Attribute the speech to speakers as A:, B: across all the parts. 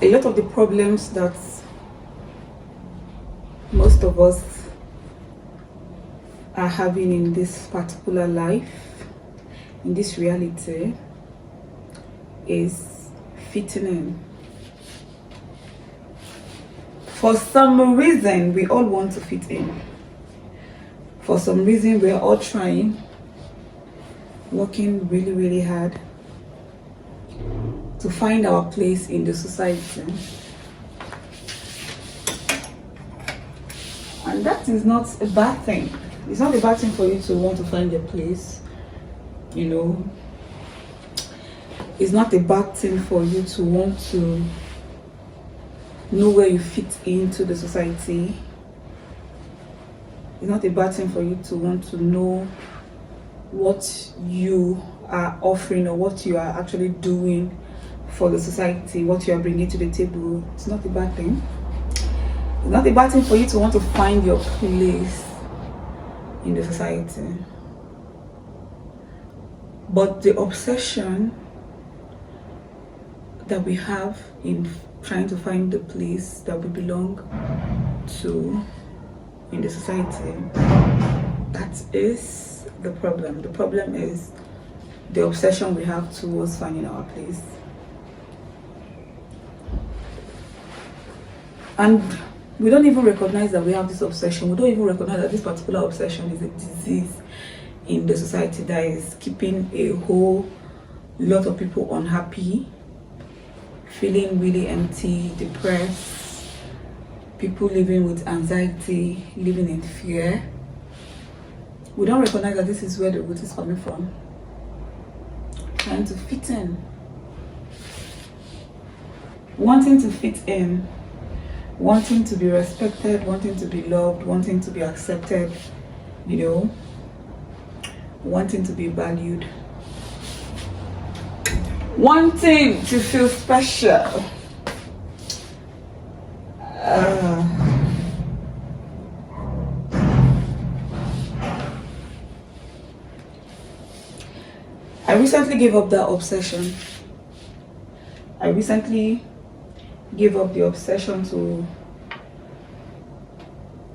A: A lot of the problems that most of us are having in this particular life, in this reality, is fitting in. For some reason, we all want to fit in. For some reason, we're all trying, working really, really hard to find our place in the society. And that is not a bad thing. It's not a bad thing for you to want to find your place, you know. It's not a bad thing for you to want to know where you fit into the society. It's not a bad thing for you to want to know what you are offering or what you are actually doing for the society, what you are bringing to the table. It's not a bad thing. It's not a bad thing for you to want to find your place in the society. But the obsession that we have in trying to find the place that we belong to in the society, that is the problem. The problem is the obsession we have towards finding our place. And we don't even recognize that we have this obsession. We don't even recognize that this particular obsession is a disease in the society that is keeping a whole lot of people unhappy, feeling really empty, depressed, people living with anxiety, living in fear. We don't recognize that this is where the root is coming from. Trying to fit in. Wanting to fit in. Wanting to be respected, wanting to be loved, wanting to be accepted, you know, wanting to be valued, wanting to feel special. I recently gave up that obsession. I recently gave up the obsession to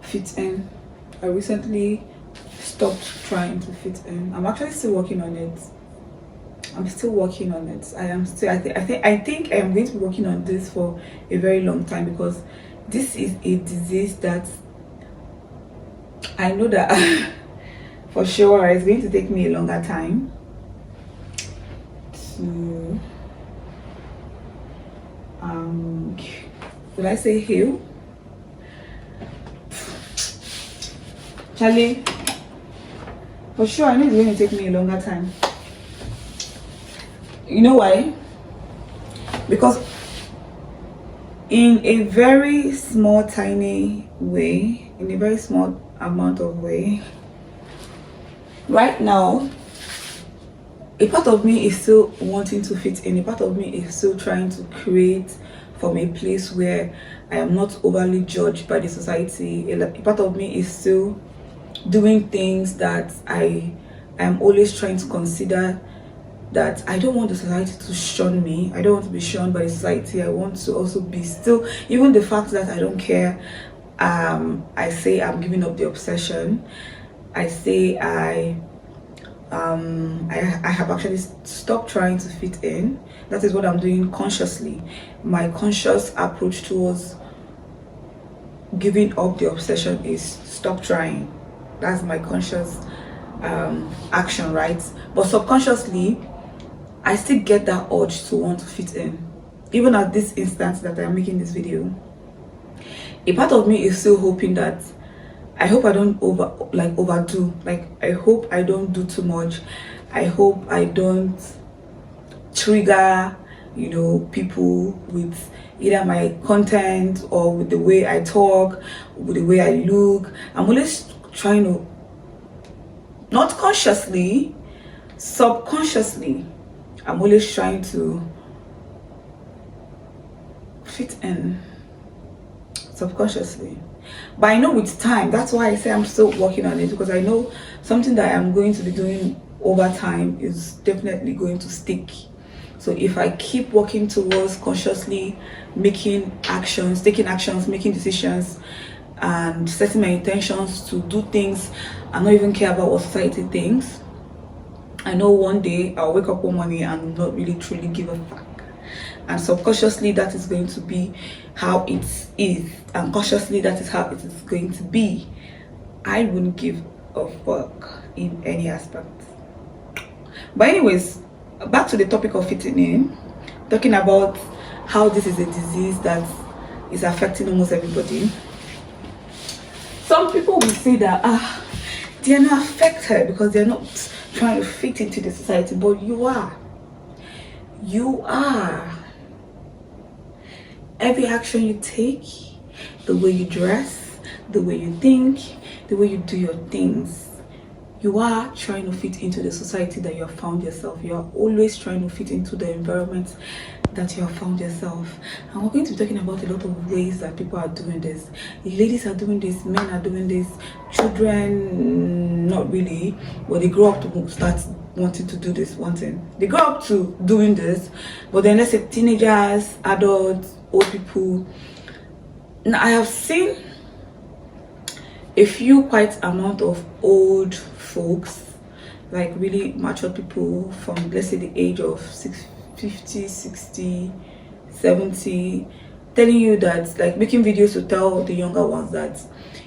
A: fit in. I recently stopped trying to fit in. I'm actually still working on it. I'm still working on it. I think I am going to be working on this for a very long time, because this is a disease that I know that for sure it's going to take me a longer time to will I say heal? Charlie, for sure I know it's going to take me a longer time. You know why? Because in a very small, tiny way, in a very small amount of way, right now, a part of me is still wanting to fit in. A part of me is still trying to create from a place where I am not overly judged by the society. A part of me is still doing things that I am always trying to consider that I don't want the society to shun me. I don't want to be shunned by the society. I want to also be still, even the fact that I don't care. I say I'm giving up the obsession. I say I have actually stopped trying to fit in. That is what I'm doing consciously. My conscious approach towards giving up the obsession is stop trying. That's my conscious action, right? But subconsciously, I still get that urge to want to fit in. Even at this instance that I'm making this video, a part of me is still hoping that I hope I don't overdo. Like, I hope I don't do too much. I hope I don't trigger, you know, people with either my content or with the way I talk, with the way I look. I'm always trying to, not consciously, subconsciously, I'm always trying to fit in subconsciously. But I know with time, that's why I say I'm still working on it, because I know something that I'm going to be doing over time is definitely going to stick. So if I keep working towards consciously making actions, taking actions, making decisions, and setting my intentions to do things and not even care about what society thinks, I know one day I'll wake up one morning and not really truly give a fuck. And subconsciously that is going to be how it is, and consciously that is how it is going to be. I wouldn't give a fuck in any aspect. But anyways, back to the topic of fitting in, talking about how this is a disease that is affecting almost everybody. Some people will say that they are not affected because they're not trying to fit into the society, but you are. You are. Every action you take, the way you dress, the way you think, the way you do your things, you are trying to fit into the society that you have found yourself. You are always trying to fit into the environment that you have found yourself. And we're going to be talking about a lot of ways that people are doing this. Ladies are doing this, men are doing this, children not really, but they grow up to start wanting to do this one thing. They grow up to doing this, but then let's say teenagers, adults, old people. Now I have seen a few quite amount of old folks, like really mature people from, let's say, the age of 50, 60, 70, telling you that, like, making videos to tell the younger ones that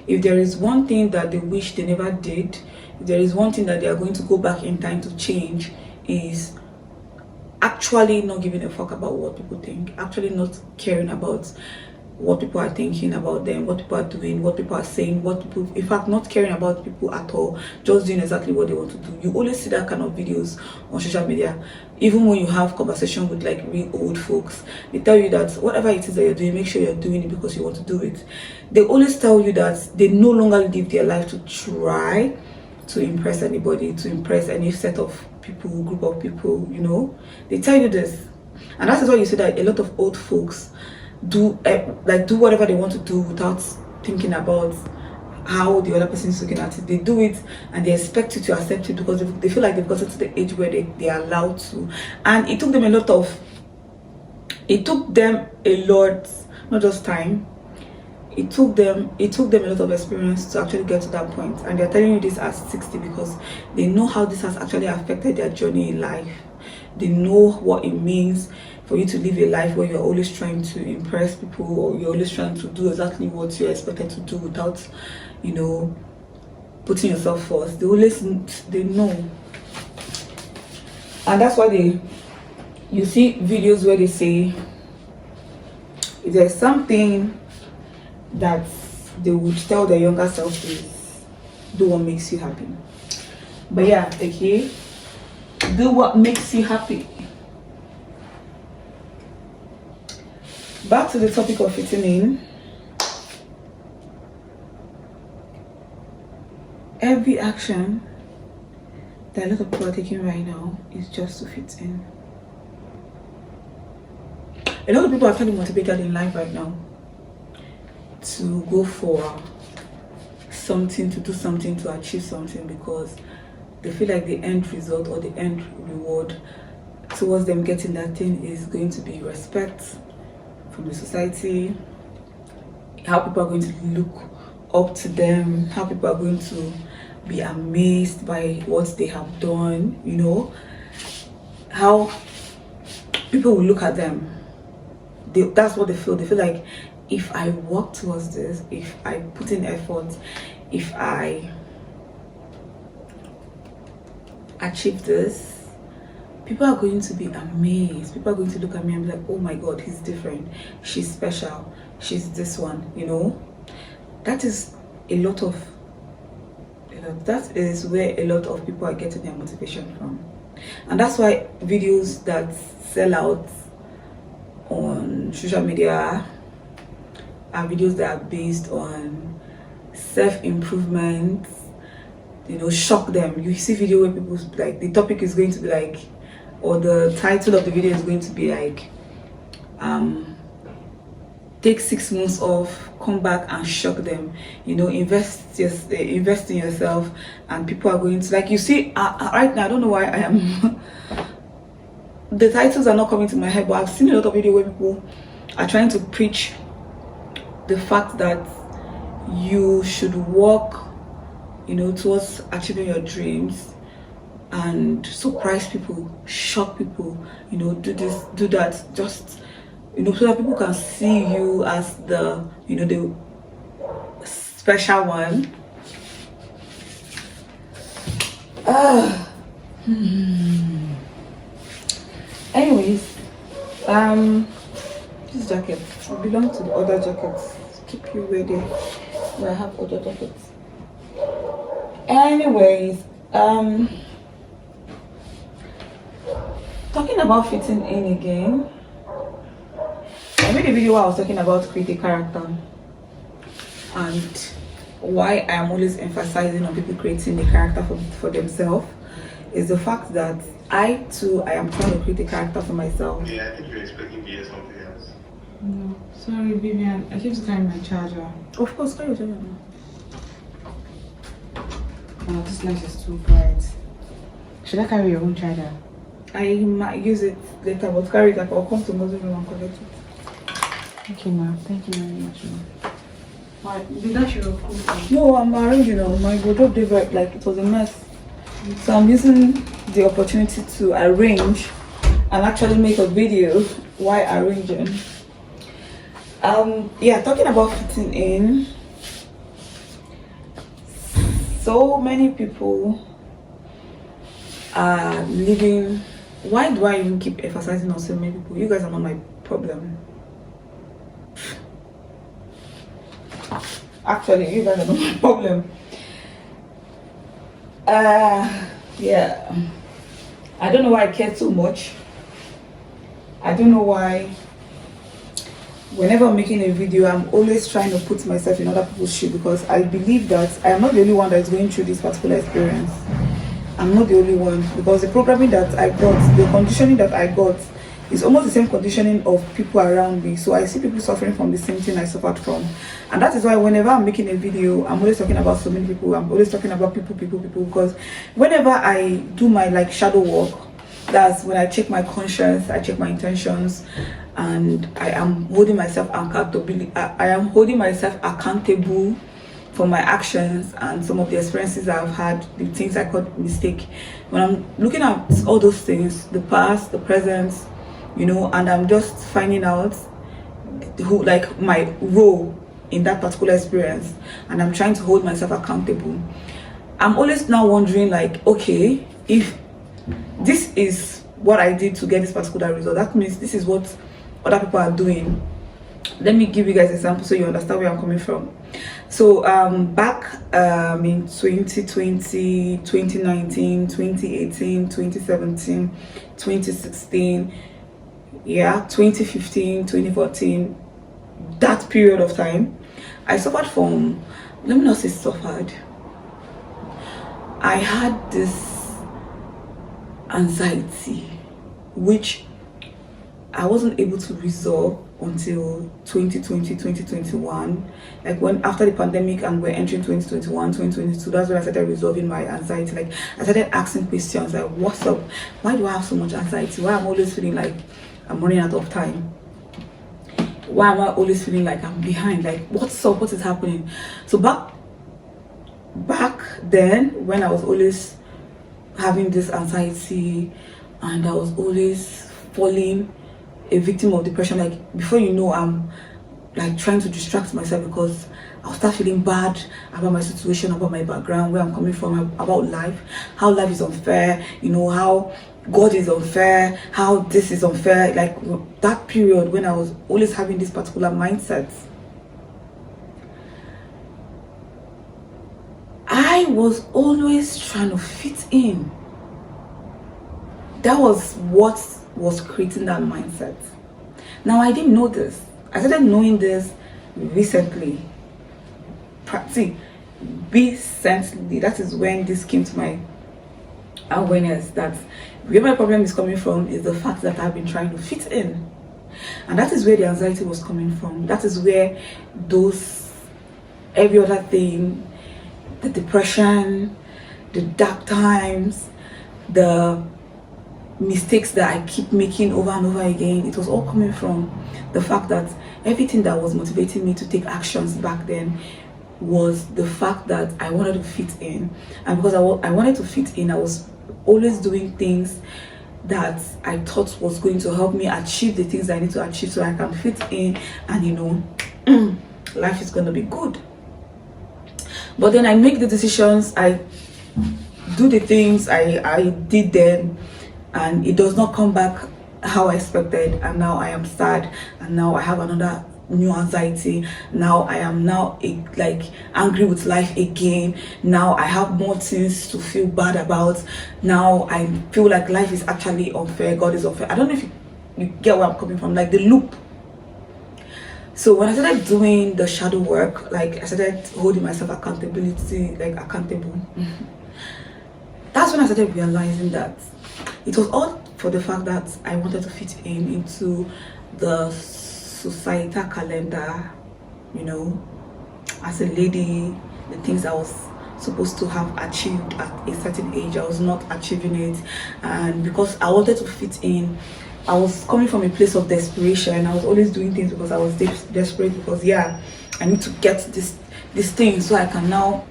A: if there is one thing that they wish they never did, if there is one thing that they are going to go back in time to change, is actually not giving a fuck about what people think, actually not caring about what people are thinking about them, what people are doing, what people are saying, what people, in fact, not caring about people at all, just doing exactly what they want to do. You always see that kind of videos on social media. Even when you have conversation with like real old folks, they tell you that whatever it is that you're doing, make sure you're doing it because you want to do it. They always tell you that they no longer live their life to try to impress anybody, to impress any set of people, group of people, you know. They tell you this. And that is why you see that a lot of old folks do whatever they want to do without thinking about how the other person is looking at it. They do it and they expect you to accept it because they feel like they've gotten to the age where they are allowed to. And it took them a lot, not just time, it took them a lot of experience to actually get to that point. And they're telling you this at 60 because they know how this has actually affected their journey in life. They know what it means for you to live a life where you're always trying to impress people, or you're always trying to do exactly what you're expected to do without, you know, putting yourself first. They know. And that's why you see videos where they say if there's something that they would tell their younger self is do what makes you happy. But yeah, okay, do what makes you happy. Back to the topic of fitting in. Every action that a lot of people are taking right now is just to fit in. A lot of people are actually motivated in life right now to go for something, to do something, to achieve something, because they feel like the end result or the end reward towards them getting that thing is going to be respect from the society, how people are going to look up to them, how people are going to be amazed by what they have done, you know, how people will look at them. That's what they feel. They feel like if I work towards this, if I put in effort, if I achieve this, people are going to be amazed. People are going to look at me and be like, oh my god, he's different, she's special, she's this one, you know. That is that is where a lot of people are getting their motivation from. And that's why videos that sell out on social media are videos that are based on self-improvement, you know, shock them. You see video where people, like, the topic is going to be like, or the title of the video is going to be like, take 6 months off, come back and shock them, you know, invest in yourself. And people are going to, like, you see right now, I don't know why I am the titles are not coming to my head, but I've seen a lot of videos where people are trying to preach the fact that you should work, you know, towards achieving your dreams and surprise people, shock people, you know, do this, do that, just, you know, so that people can see you as the, you know, the special one. Anyways, this jacket will belong to the other jackets. Keep you ready. I have other jackets. Anyways, talking about fitting in again, I made a video where I was talking about create a character and why I am always emphasizing on people creating a character for themselves is the fact that I am trying to create a character for myself.
B: Yeah, I think you're expecting to hear something else.
C: No, sorry, Vivian. I keep carrying my charger.
A: Of course, carry your charger now.
C: Oh, this light is too bright. Should I carry your own charger?
A: I might use it later, but carry it. Like, I'll come to Muslim room and collect it.
C: Okay, ma. Thank you very much, ma. Why? Did that your food?
A: No, I'm arranging now. My wardrobe did like it was a mess. So I'm using the opportunity to arrange and actually make a video while arranging. Yeah, talking about fitting in. So many people are living. Why do I even keep emphasizing on so many people? You guys are not my problem. Actually, you guys are not my problem. Yeah, I don't know why I care so much. I don't know why whenever I'm making a video, I'm always trying to put myself in other people's shoes, because I believe that I am not the only one that is going through this particular experience. I'm not the only one, because the programming that I got, the conditioning that I got is almost the same conditioning of people around me. So I see people suffering from the same thing I suffered from. And that is why whenever I'm making a video, I'm always talking about so many people. I'm always talking about people, because whenever I do my like shadow work, that's when I check my conscience, I check my intentions, and I am holding myself accountable. I am holding myself accountable for my actions and some of the experiences I've had, the things I got mistake. When I'm looking at all those things, the past, the present, you know, and I'm just finding out who, like, my role in that particular experience, and I'm trying to hold myself accountable. I'm always now wondering, like, okay, if this is what I did to get this particular result, that means this is what other people are doing. Let me give you guys an example so you understand where I'm coming from. So back in 2020, 2019, 2018, 2017, 2016, yeah, 2015, 2014, that period of time, I suffered from, let me not say suffered, I had this anxiety which I wasn't able to resolve until 2020, 2021, like when after the pandemic and we're entering 2021, 2022, that's when I started resolving my anxiety. Like, I started asking questions like, what's up? Why do I have so much anxiety? Why am I always feeling like I'm running out of time? Why am I always feeling like I'm behind? Like, what's up? What is happening? So back then, when I was always having this anxiety and I was always falling a victim of depression, like, before you know, I'm like trying to distract myself because I'll start feeling bad about my situation, about my background, where I'm coming from, about life, how life is unfair, you know, how God is unfair, how this is unfair. Like, that period when I was always having this particular mindset, I was always trying to fit in. That was what was creating that mindset. Now, I didn't know this. I started knowing this recently. Recently, that is when this came to my awareness, that where my problem is coming from is the fact that I've been trying to fit in. And that is where the anxiety was coming from. That is where every other thing, the depression, the dark times, the mistakes that I keep making over and over again. It was all coming from the fact that everything that was motivating me to take actions back then was the fact that I wanted to fit in. And because I wanted to fit in, I was always doing things that I thought was going to help me achieve the things I need to achieve so I can fit in, and you know, life is going to be good. But then I make the decisions, I do the things I did then, and it does not come back how I expected, and now I am sad, and now I have another new anxiety. Now I am like angry with life again. Now I have more things to feel bad about. Now I feel like life is actually unfair, God is unfair. I don't know if you get where I'm coming from, like the loop. So when I started doing the shadow work, like I started holding myself accountable, that's when I started realizing that it was all for the fact that I wanted to fit into the societal calendar, you know, as a lady, the things I was supposed to have achieved at a certain age, I was not achieving it. And because I wanted to fit in, I was coming from a place of desperation. I was always doing things because I was desperate, because I need to get this thing so I can now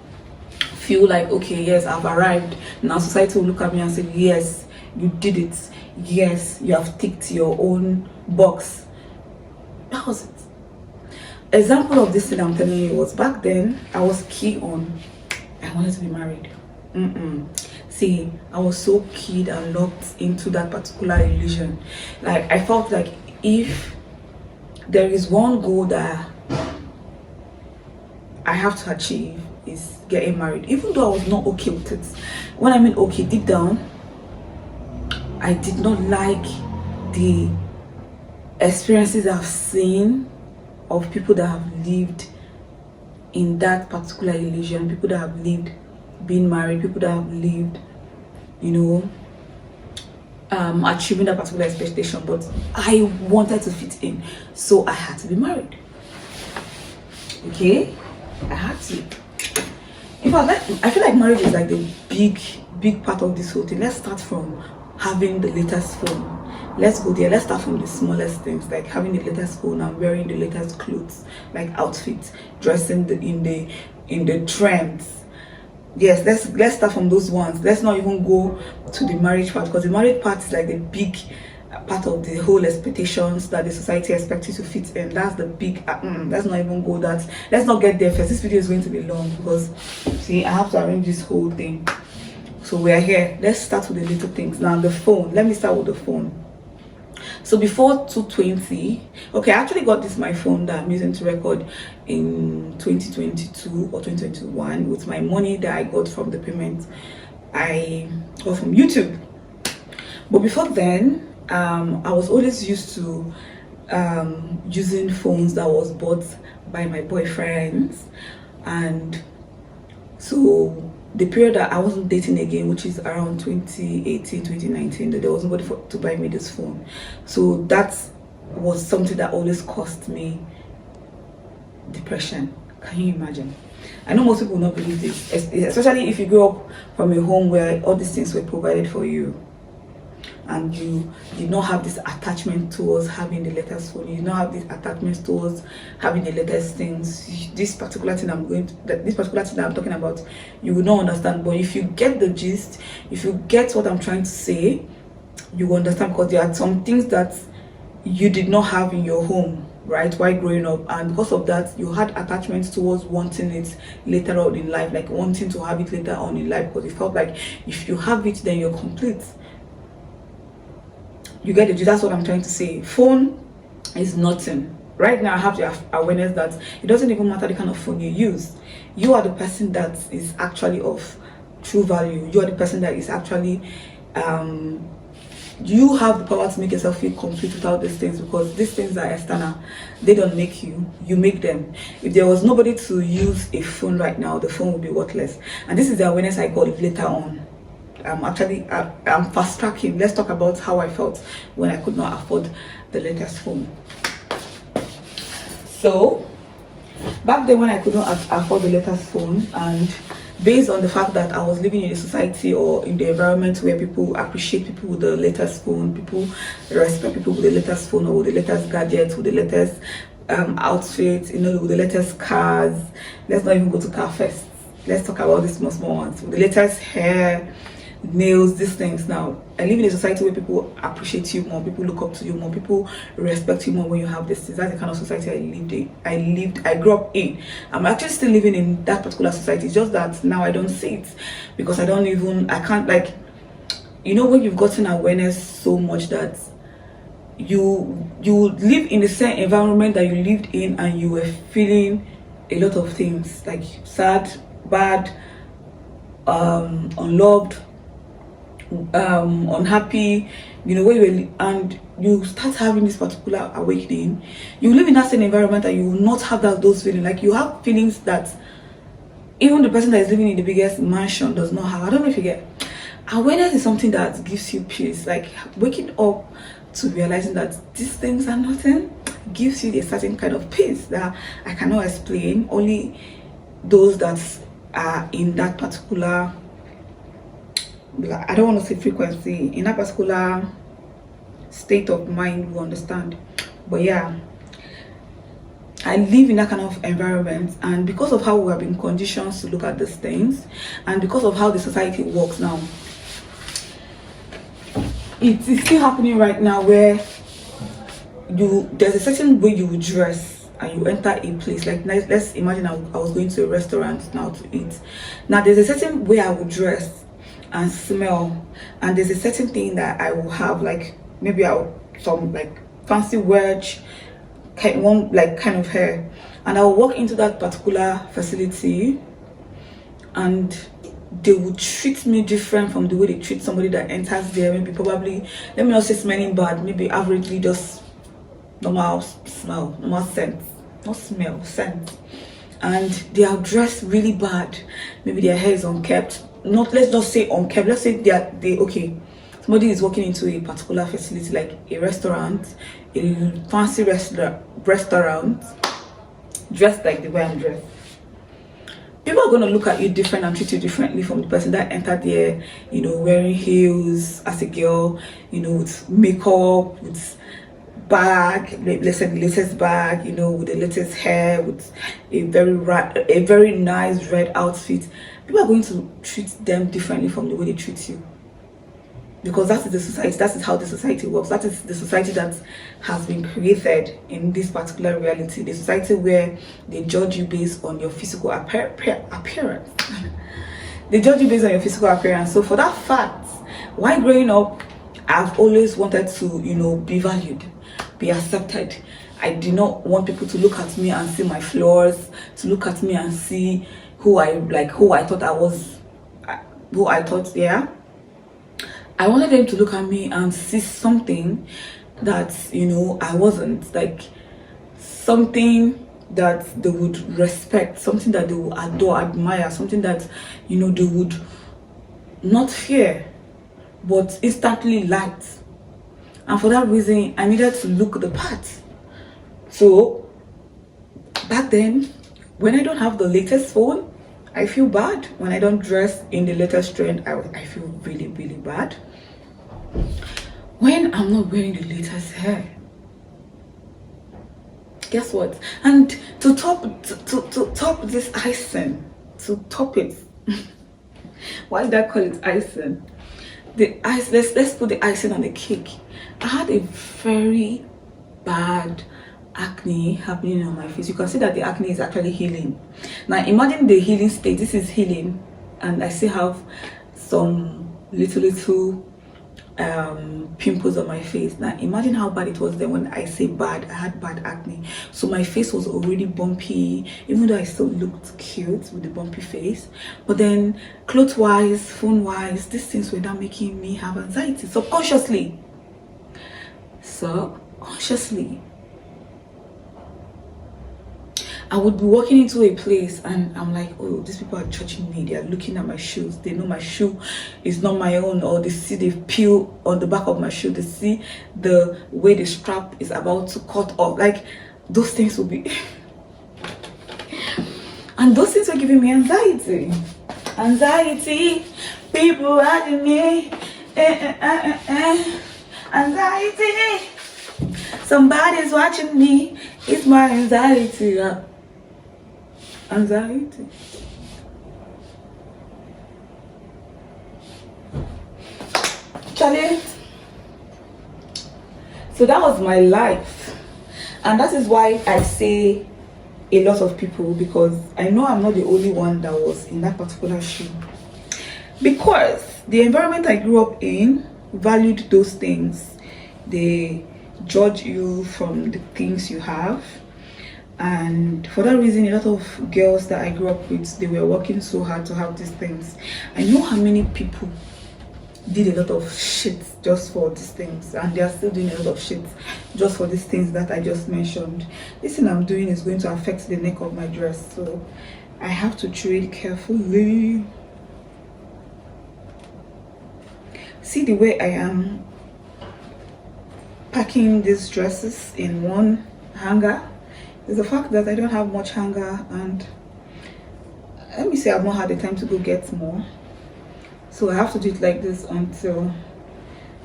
A: feel like, okay, yes, I've arrived. Now society will look at me and say, yes, you did it. Yes, you have ticked your own box. That was it. Example of this thing I'm telling you was, back then I was key on, I wanted to be married. See, I was so keyed and locked into that particular illusion. Like, I felt like if there is one goal that I have to achieve, is getting married, even though I was not okay with it. When I mean okay, deep down, I did not like the experiences I've seen of people that have lived in that particular illusion, people that have lived being married, people that have lived, you know, achieving that particular expectation. But I wanted to fit in, so I had to be married. Okay, I had to. In fact, I feel like marriage is like the big part of this whole thing. Let's start from having the latest phone. Let's go there. Let's start from the smallest things, like having the latest phone and wearing the latest clothes, like outfits, dressing in the trends. Yes, let's start from those ones. Let's not even go to the marriage part, because the marriage part is like the big part of the whole expectations that the society expects you to fit in. That's the big let's not even go that. Let's not get there first. This video is going to be long because, see, I have to arrange this whole thing. So we're here. Let's start with the little things. Now the phone. Let me start with the phone. So before 220, okay, I actually got my phone that I'm using to record in 2022 or 2021 with my money that I got from the payment I got from YouTube. But before then, I was always used to using phones that was bought by my boyfriends. And so the period that I wasn't dating again, which is around 2018, 2019, that there was nobody to buy me this phone. So that was something that always cost me depression. Can you imagine? I know most people will not believe this, especially if you grew up from a home where all these things were provided for you, and you did not have this attachment towards having the latest phone. You did not have this attachment towards having the latest things. This particular thing that I'm talking about, you will not understand. But if you get the gist, if you get what I'm trying to say, you will understand, because there are some things that you did not have in your home, right, while growing up, and because of that you had attachments towards wanting it later on in life, like wanting to have it later on in life, because you felt like if you have it, then you're complete. You get it? That's what I'm trying to say. Phone is nothing. Right now I have the awareness that it doesn't even matter the kind of phone you use. You are the person that is actually of true value. You are the person that is actually you have the power to make yourself feel complete without these things, because these things are external. They don't make you, you make them. If there was nobody to use a phone right now, the phone would be worthless. And this is the awareness I got later on. I'm fast tracking. Let's talk about how I felt when I could not afford the latest phone. So back then, when I could not afford the latest phone, and based on the fact that I was living in a society or in the environment where people appreciate people with the latest phone, people respect people with the latest phone or with the latest gadgets, with the latest outfits, you know, with the latest cars. Let's not even go to car first. Let's talk about these small ones. With the latest hair, nails, these things. Now, I live in a society where people appreciate you more, people look up to you more, people respect you more when you have this. That's the kind of society I grew up in. I'm actually still living in that particular society. It's just that now I don't see it because I can't, like, you know, when you've gotten awareness so much that you live in the same environment that you lived in and you were feeling a lot of things like sad, bad, unloved, unhappy, you know, and you start having this particular awakening. You live in that same environment and you will not have those feelings. Like, you have feelings that even the person that is living in the biggest mansion does not have. I don't know if you get. Awareness is something that gives you peace. Like, waking up to realizing that these things are nothing gives you a certain kind of peace that I cannot explain. Only those that are in that particular, I don't want to say frequency, in that particular state of mind will understand. But yeah, I live in that kind of environment, and because of how we have been conditioned to look at these things, and because of how the society works now, it is still happening right now where there's a certain way you would dress and you enter a place. Like, let's imagine I was going to a restaurant now to eat. Now there's a certain way I would dress and smell, and there's a certain thing that I will have, like maybe some like fancy wedge, kind of hair, and I will walk into that particular facility and they would treat me different from the way they treat somebody that enters there. Maybe, probably, let me not say smelling bad, maybe averagely just normal smell, normal scent, not smell, scent. And they are dressed really bad. Maybe their hair is unkept. Let's not say unkept, let's say okay, somebody is walking into a particular facility like a restaurant, a fancy restaurant, dressed like the way I'm dressed. People are going to look at you different and treat you differently from the person that entered there, you know, wearing heels as a girl, you know, with makeup, with bag, let's say the latest bag, you know, with the latest hair, with a very nice red outfit. People are going to treat them differently from the way they treat you, because that is the society. That is how the society works. That is the society that has been created in this particular reality. The society where they judge you based on your physical appearance. They judge you based on your physical appearance. So for that fact, while growing up, I've always wanted to, you know, be valued, be accepted. I did not want people to look at me and see my flaws, to look at me and see who I thought I was, yeah. I wanted them to look at me and see something that, you know, I wasn't, like something that they would respect, something that they would adore, admire, something that, you know, they would not fear but instantly like. And for that reason, I needed to look the part. So back then, when I don't have the latest phone, I feel bad. When I don't dress in the latest trend, I feel really, really bad. When I'm not wearing the latest hair, guess what? And to top this icing, to top it, why did I call it icing? The ice. Let's put the icing on the cake. I had a very bad acne happening on my face. You can see that the acne is actually healing. Now imagine the healing state. This is healing, and I still have some little pimples on my face. Now imagine how bad it was then. When I say bad, I had bad acne. So my face was already bumpy, even though I still looked cute with the bumpy face. But then clothes wise, phone wise, these things were not making me have anxiety subconsciously. I would be walking into a place and I'm like, oh, these people are judging me. They are looking at my shoes. They know my shoe is not my own, or they see the peel on the back of my shoe. They see the way the strap is about to cut off. Like, those things will be and those things were giving me anxiety. Anxiety, people watching me. Anxiety, somebody's watching me. It's my anxiety. Anxiety. Charlie. So that was my life, and that is why I say a lot of people, because I know I'm not the only one that was in that particular shoe, because the environment I grew up in valued those things. They judge you from the things you have, and for that reason a lot of girls that I grew up with, they were working so hard to have these things. I know how many people did a lot of shit just for these things, and they are still doing a lot of shit just for these things that I just mentioned. This thing I'm doing is going to affect the neck of my dress, so I have to tread carefully. See the way I am packing these dresses in one hanger is the fact that I don't have much hanger, and let me say I've not had the time to go get more. So I have to do it like this until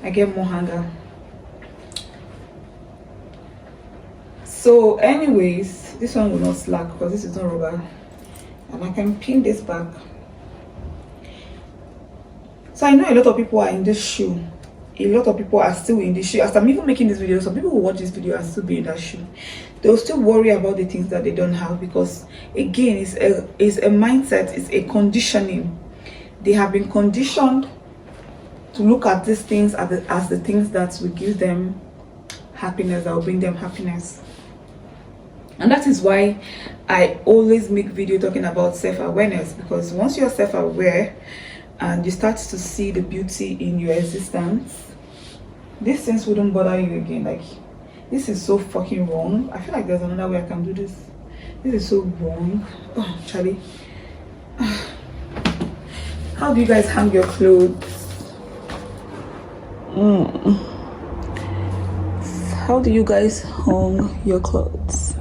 A: I get more hanger. So anyways, this one will not slack because this is not rubber, and I can pin this back. So I know a lot of people are in this shoe. A lot of people are still in this shoe. As I'm even making this video, some people will watch this video and still be in that shoe. They'll still worry about the things that they don't have, because again, it's a mindset, it's a conditioning. They have been conditioned to look at these things as the things that will give them happiness, that will bring them happiness. And that is why I always make video talking about self-awareness, because once you're self-aware and you start to see the beauty in your existence, these things wouldn't bother you again. Like, this is so fucking wrong. I feel like there's another way I can do this. This is so wrong. Oh, Charlie. How do you guys hang your clothes? How do you guys hang your clothes?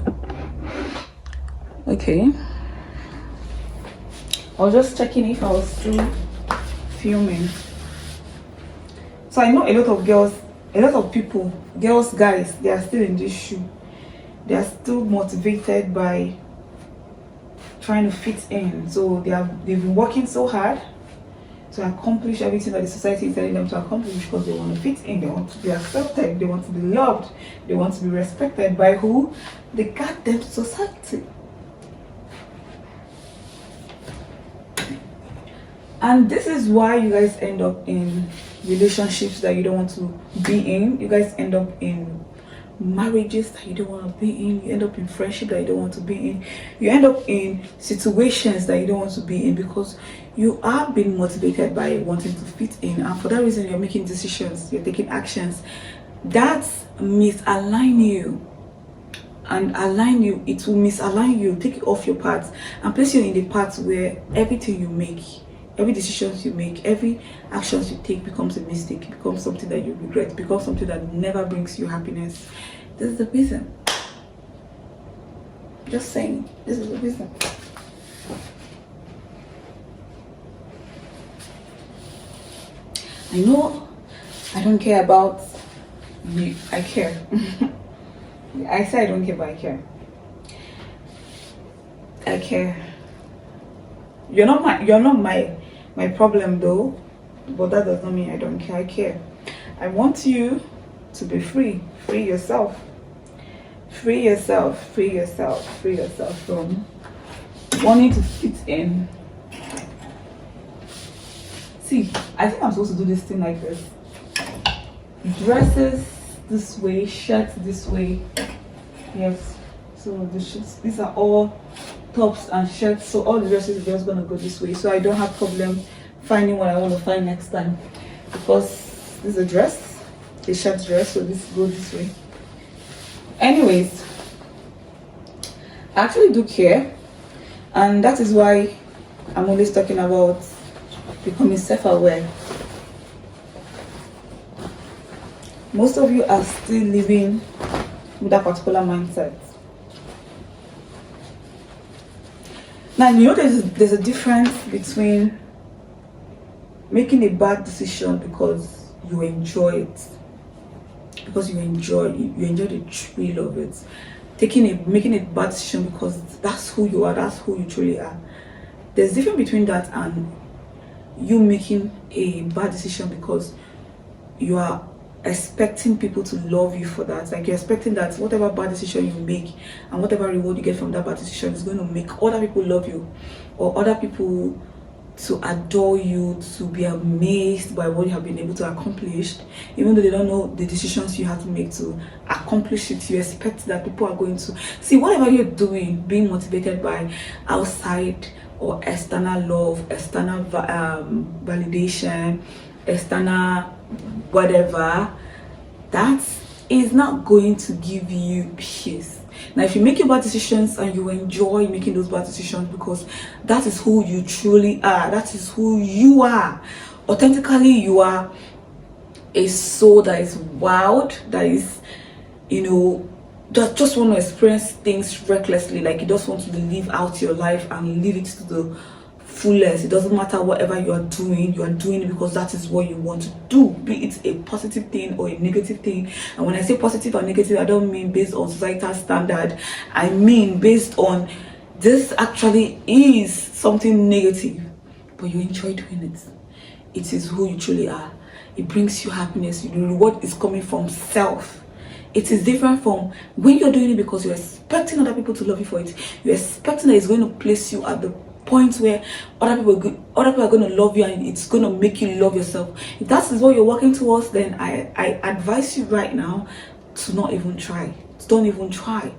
A: Okay. I was just checking if I was still filming. So I know a lot of girls, a lot of people, girls, guys, they are still in this shoe. They are still motivated by trying to fit in. So they've been working so hard to accomplish everything that the society is telling them to accomplish, because they want to fit in, they want to be accepted, they want to be loved, they want to be respected by who? The goddamn society. And this is why you guys end up in relationships that you don't want to be in. You guys end up in marriages that you don't want to be in. You end up in friendship that you don't want to be in. You end up in situations that you don't want to be in, because you are being motivated by wanting to fit in, and for that reason you're making decisions, you're taking actions that misalign you and align you. It will misalign you, take you off your path and place you in the path where everything you make, every decisions you make, every actions you take becomes a mistake, becomes something that you regret, becomes something that never brings you happiness. This is the reason. Just saying, this is the reason. I know I don't care about you. I care. I say I don't care, but I care. I care. You're not my problem though, but that does not mean I don't care. I care. I want you to be free. Free yourself. Free yourself. Free yourself. Free yourself from wanting to fit in. See, I think I'm supposed to do this thing like this. Dresses this way, shirts this way. Yes. So the shirts, these are all tops and shirts. So all the dresses are just gonna go this way. So I don't have problem finding what I want to find next time. Because this is a dress, a shirt dress, so this goes this way. Anyways, I actually do care, and that is why I'm always talking about becoming self-aware. Most of you are still living with that particular mindset. Now you know there's a difference between making a bad decision because you enjoy it, because you enjoy the thrill of it, making a bad decision because that's who you are, that's who you truly are. There's difference between that and you making a bad decision because you are expecting people to love you for that. Like, you're expecting that whatever bad decision you make and whatever reward you get from that bad decision is going to make other people love you, or other people to adore you, to be amazed by what you have been able to accomplish, even though they don't know the decisions you have to make to accomplish it. You expect that people are going to see whatever you're doing being motivated by outside or external love, external validation, external whatever. That is not going to give you peace. Now, if you make your bad decisions and you enjoy making those bad decisions because that is who you truly are, that is who you are, authentically, you are a soul that is wild, that is, that just want to experience things recklessly, like you just want to live out your life and live it to the fullest. It doesn't matter whatever you are doing it because that is what you want to do, be it a positive thing or a negative thing. And when I say positive or negative, I don't mean based on societal standard, I mean based on this actually is something negative, but you enjoy doing it. It is who you truly are. It brings you happiness. The reward is coming from self. It is different from when you're doing it because you're expecting other people to love you for it. You're expecting that it's going to place you at the point where other people are going to love you and it's going to make you love yourself. If that is what you're working towards, then I advise you right now to not even try. Don't even try.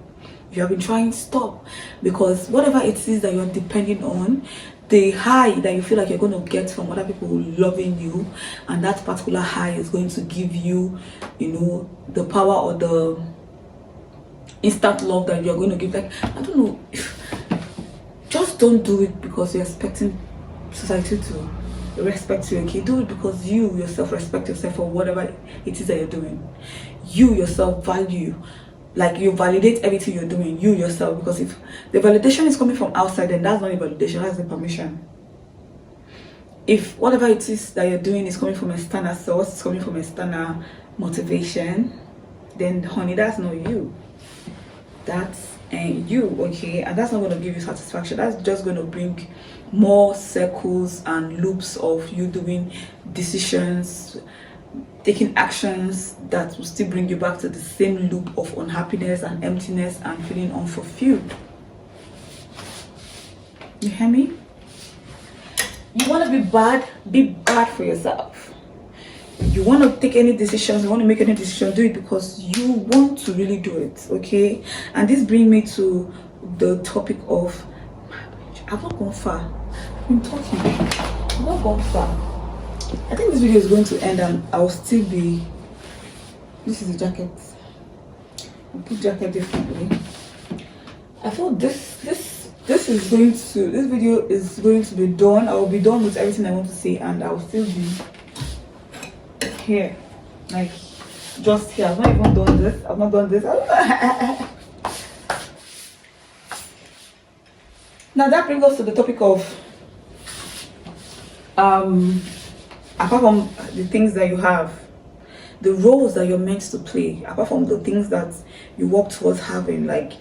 A: If you have been trying, stop. Because whatever it is that you're depending on, the high that you feel like you're going to get from other people loving you, and that particular high is going to give you, the power or the instant love that you're going to give. Like, I don't know, just don't do it because you're expecting society to respect you. Okay, do it because you yourself respect yourself for whatever it is that you're doing. You yourself value, like you validate everything you're doing, you yourself. Because if the validation is coming from outside, then that's not a validation, that's the permission. If whatever it is that you're doing is coming from external source, it's coming from external motivation, then honey, that's not you. That's you, okay? And that's not going to give you satisfaction. That's just going to bring more circles and loops of you doing decisions, taking actions that will still bring you back to the same loop of unhappiness and emptiness and feeling unfulfilled. You hear me? You want to be bad for yourself. You want to take any decisions, you want to make any decision, do it because you want to really do it, okay? And this brings me to the topic of marriage. I've not gone far. I've been talking. I've not gone far. I think this video is going to end and I'll still be... This is the jacket. I'll put jacket differently. I thought this video is going to be done. I will be done with everything I want to say and I'll still be here, like just here. I've not even done this. I've not done this. Now that brings us to the topic of apart from the things that you have, the roles that you're meant to play, apart from the things that you work towards having, like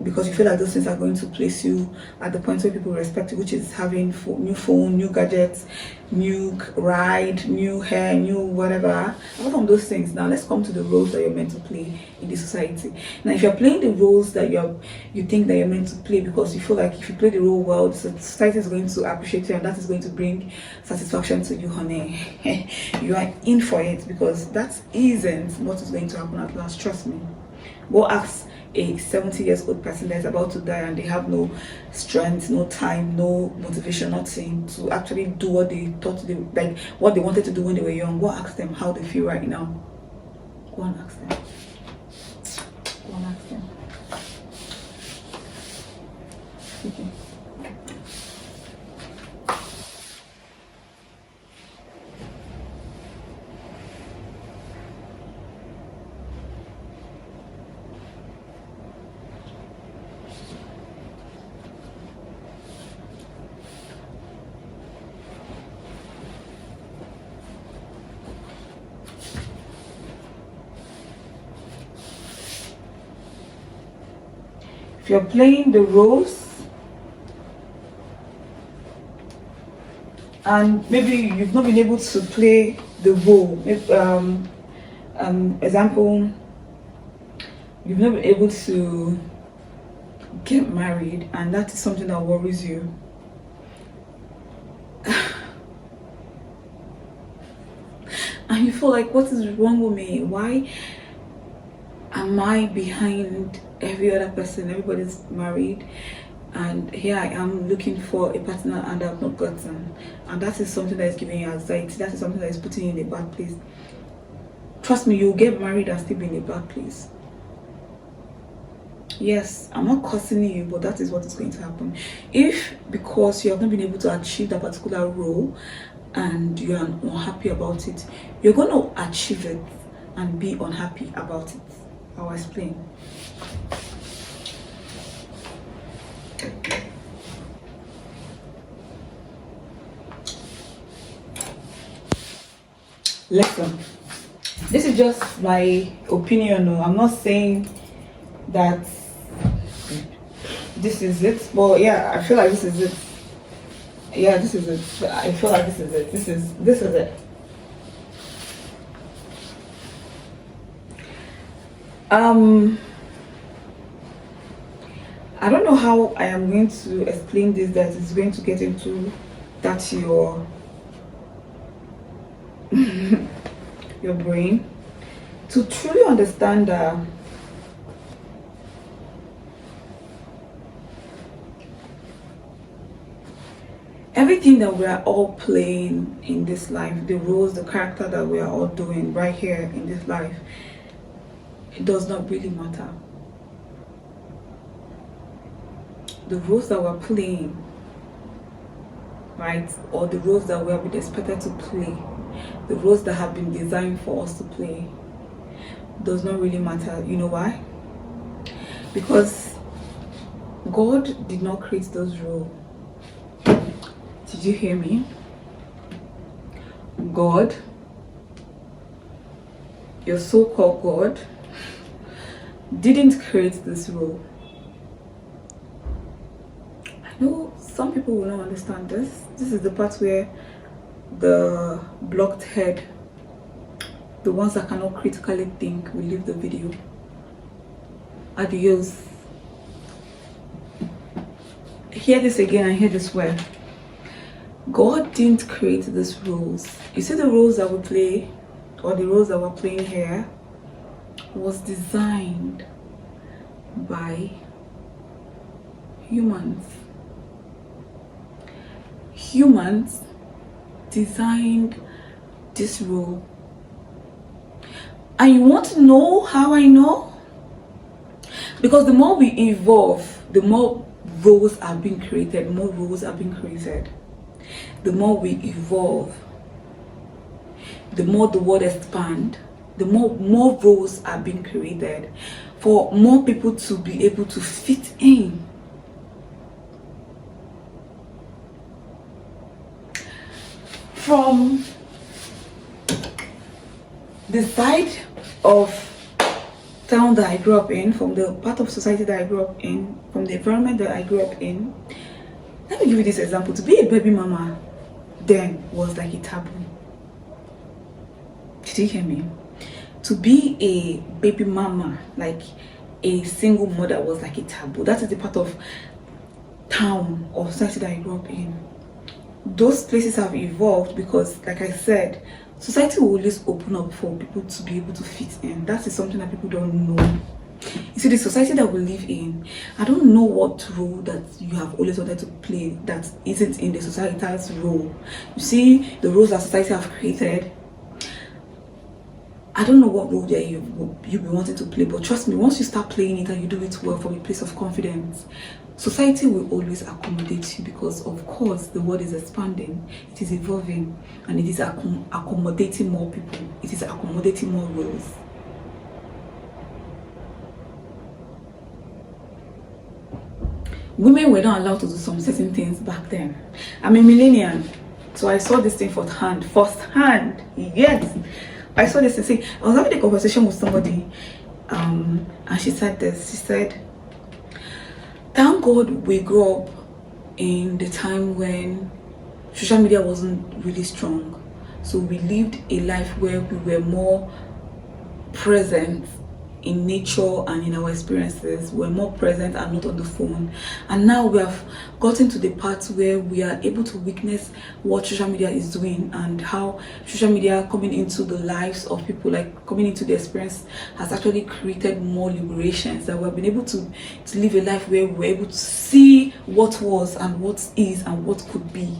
A: because you feel like those things are going to place you at the point where people respect you, which is having new phone, new gadgets, new ride, new hair, new whatever. Apart from those things, now let's come to the roles that you're meant to play in the society. Now, if you're playing the roles that you think that you're meant to play because you feel like if you play the role well, the society is going to appreciate you and that is going to bring satisfaction to you, honey. You are in for it because that isn't what is going to happen at last. Trust me. Go ask a 70-year-old person that's about to die and they have no strength, no time, no motivation, nothing to actually do what they thought they like, what they wanted to do when they were young. Go ask them how they feel right now. Go and ask them. Go and ask them. Okay. If you're playing the roles and maybe you've not been able to play the role, example, you've not been able to get married, and that is something that worries you. And you feel like, what is wrong with me? Why am I behind every other person? Everybody's married, and here I am looking for a partner and I've not gotten. And that is something that is giving you anxiety. That is something that is putting you in a bad place. Trust me, you'll get married and still be in a bad place. Yes, I'm not cursing you, but that is what is going to happen. If because you have not been able to achieve that particular role and you are unhappy about it, you're going to achieve it and be unhappy about it. I'll explain. Listen, this is just my opinion. No, I'm not saying that this is it, but yeah, I feel like this is it. Yeah, this is it. I feel like this is it. This is it. I don't know how I am going to explain this that is going to get into that your your brain to truly understand that everything that we are all playing in this life, the roles, the character that we are all doing right here in this life, it does not really matter. The roles that we're playing, right, or the roles that we have been expected to play, the roles that have been designed for us to play, does not really matter. You know why? Because God did not create those roles. Did you hear me? God, your so-called God, didn't create this role. I know some people will not understand this. This is the part where the blocked head, the ones that cannot critically think, will leave the video. Adios. Hear this again and hear this well. God didn't create these roles. You see, the roles that we play, or the roles that we're playing here, was designed by humans. Humans designed this role. And you want to know how I know? Because the more we evolve, the more roles are being created, more roles are being created. The more we evolve, the more the world expands, the more roles are being created for more people to be able to fit in. From the side of town that I grew up in, from the part of society that I grew up in, from the environment that I grew up in, let me give you this example. To be a baby mama then was like a taboo. Did you hear me? To be a baby mama, like a single mother, was like a taboo. That is the part of town or society that I grew up in. Those places have evolved because, like I said, society will always open up for people to be able to fit in. That is something that people don't know. You see, the society that we live in, I don't know what role that you have always wanted to play that isn't in the society's role. You see, the roles that society have created, I don't know what role that you'll be wanting to play, but trust me, once you start playing it and you do it well from a place of confidence, society will always accommodate you because, of course, the world is expanding, it is evolving, and it is accommodating more people, it is accommodating more roles. Women were not allowed to do some certain things back then. I'm a millennial, so I saw this thing first hand. Yes, I saw this thing. I was having a conversation with somebody, and she said this. She said, Thank God we grew up in the time when social media wasn't really strong. So we lived a life where we were more present in nature and in our experiences. We're more present and not on the phone. And now we have gotten to the part where we are able to witness what social media is doing and how social media coming into the lives of people, like coming into the experience, has actually created more liberations, that we've been able to live a life where we're able to see what was and what is and what could be.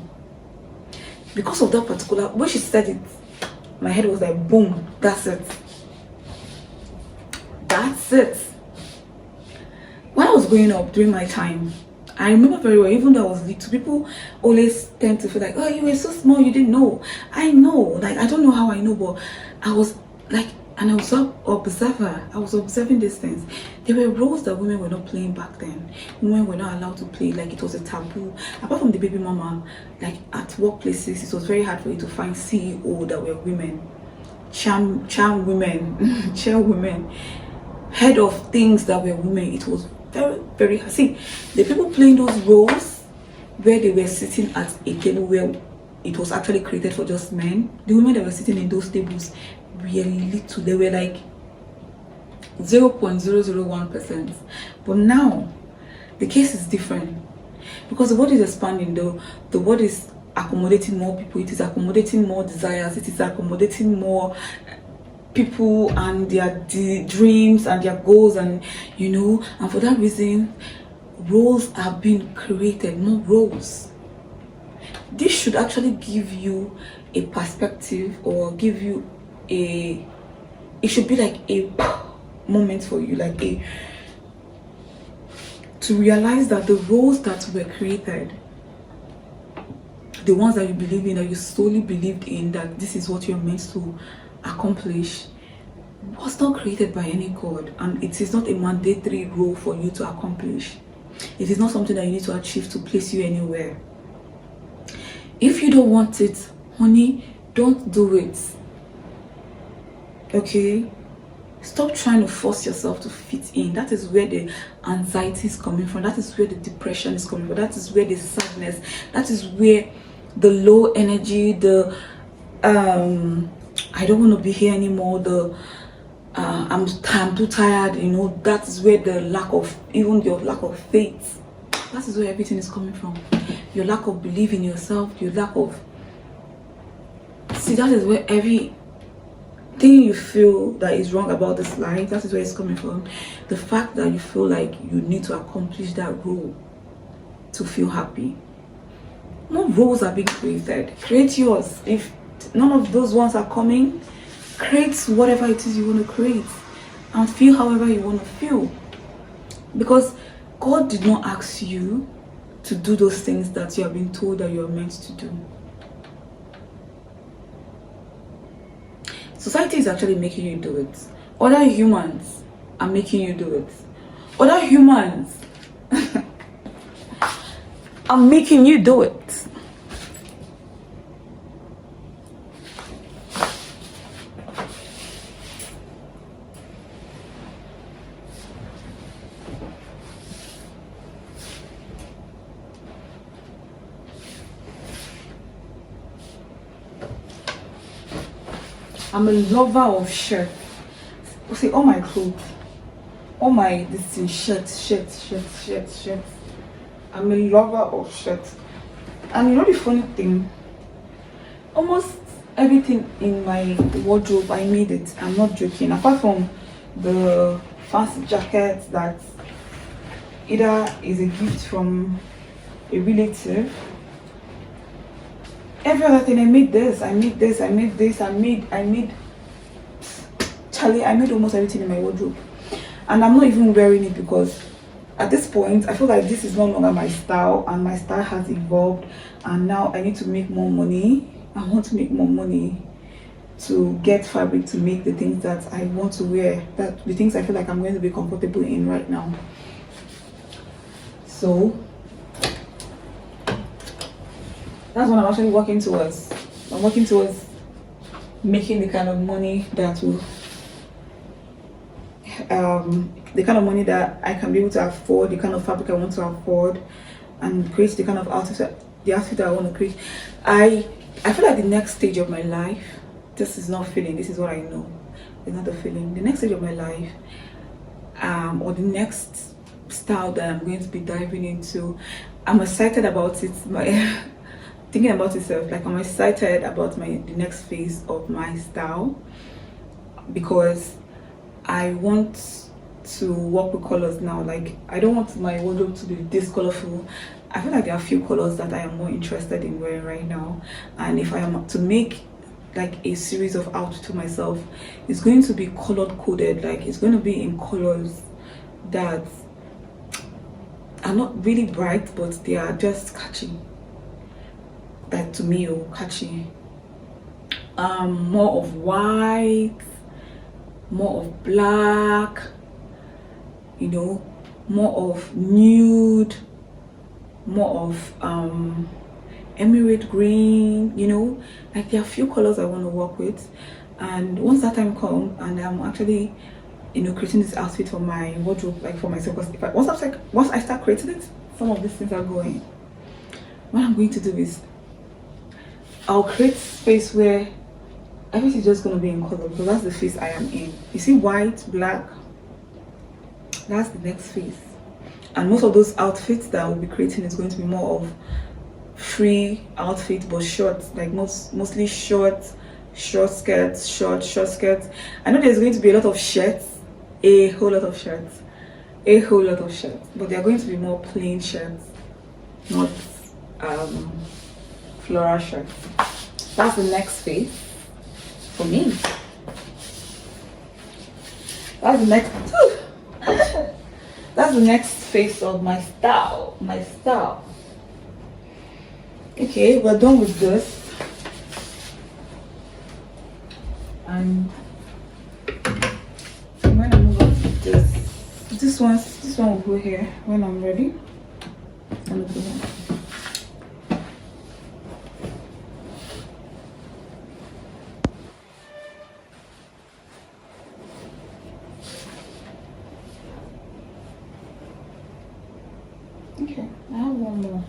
A: Because of that particular, when she said it, my head was like, boom, that's it. That's it. When I was growing up during my time, I remember very well, even though I was little, people always tend to feel like, oh, you were so small, you didn't know. I know, like, I don't know how I know, but I was like an observer. I was observing these things. There were roles that women were not playing back then. Women were not allowed to play, like it was a taboo. Apart from the baby mama, like at workplaces, it was very hard for you to find CEO that were women, charm women, chair women, head of things that were women. It was very, very hard. See, the people playing those roles where they were sitting at a table where it was actually created for just men, the women that were sitting in those tables were little. They were like 0.001%. But now the case is different, because the world is expanding. The world is accommodating more people, it is accommodating more desires, it is accommodating more people and their dreams and their goals, and you know, and for that reason roles are being created, more roles. This should actually give you a perspective, or give you it should be like a moment for you, like to realize that the roles that were created, the ones that you believe in, that you solely believed in, that this is what you're meant to accomplish, was not created by any god, and it is not a mandatory role for you to accomplish. It is not something that you need to achieve to place you anywhere. If you don't want it, honey, don't do it. Okay? Stop trying to force yourself to fit in. That is where the anxiety is coming from. That is where the depression is coming from. That is where the sadness, that is where the low energy, the I don't want to be here anymore, the I'm too tired, you know, that is where the lack of, even your lack of faith, that is where everything is coming from. Your lack of belief in yourself, your lack of, see, that is where everything you feel that is wrong about this life, that is where it's coming from. The fact that you feel like you need to accomplish that role to feel happy. No roles are being created. Create yours. If none of those ones are coming, create whatever it is you want to create and feel however you want to feel, because God did not ask you to do those things that you have been told that you are meant to do. Society is actually making you do it. Other humans are making you do it. Other humans are making you do it. I'm a lover of shirts. You see, all my clothes, all my shirts. I'm a lover of shirts. And you know the funny thing, almost everything in my wardrobe, I made it. I'm not joking. Apart from the fancy jacket that either is a gift from a relative, every other thing, I made Charlie, I made almost everything in my wardrobe. And I'm not even wearing it, because at this point I feel like this is no longer my style, and my style has evolved, and now I need to make more money. I want to make more money to get fabric to make the things that I want to wear, that the things I feel like I'm going to be comfortable in right now. So that's what I'm actually working towards. I'm working towards making the kind of money that will the kind of money that I can be able to afford, the kind of fabric I want to afford, and create the kind of outfit that I want to create. I feel like the next stage of my life, this is not feeling, this is what I know. It's not the feeling. The next stage of my life, or the next style that I'm going to be diving into, I'm excited about it. Thinking about itself, like I'm excited about the next phase of my style, because I want to work with colors now. Like, I don't want my wardrobe to be this colorful. I feel like there are a few colors that I am more interested in wearing right now, and if I am to make like a series of outfits to myself, it's going to be color coded. Like, it's going to be in colors that are not really bright, but they are just catchy. That to me, catchy. More of white, more of black, you know, more of nude, more of emerald green, you know. Like, there are a few colors I want to work with, and once that time comes and I'm actually, you know, creating this outfit for my wardrobe, like for myself, because once I start creating it, some of these things are going. What I'm going to do is I'll create space where everything is just going to be in color, because that's the phase I am in. You see, white, black, that's the next phase. And most of those outfits that I will be creating is going to be more of free outfit, but short, like mostly short skirts. I know there's going to be a lot of shirts, a whole lot of shirts, but they're going to be more plain shirts, not floral shirts. That's the next phase for me. That's the next phase of my style. Okay, we're done with this. And when I move on to this one will go here when I'm ready. I'm gonna go here. Okay, I have one more.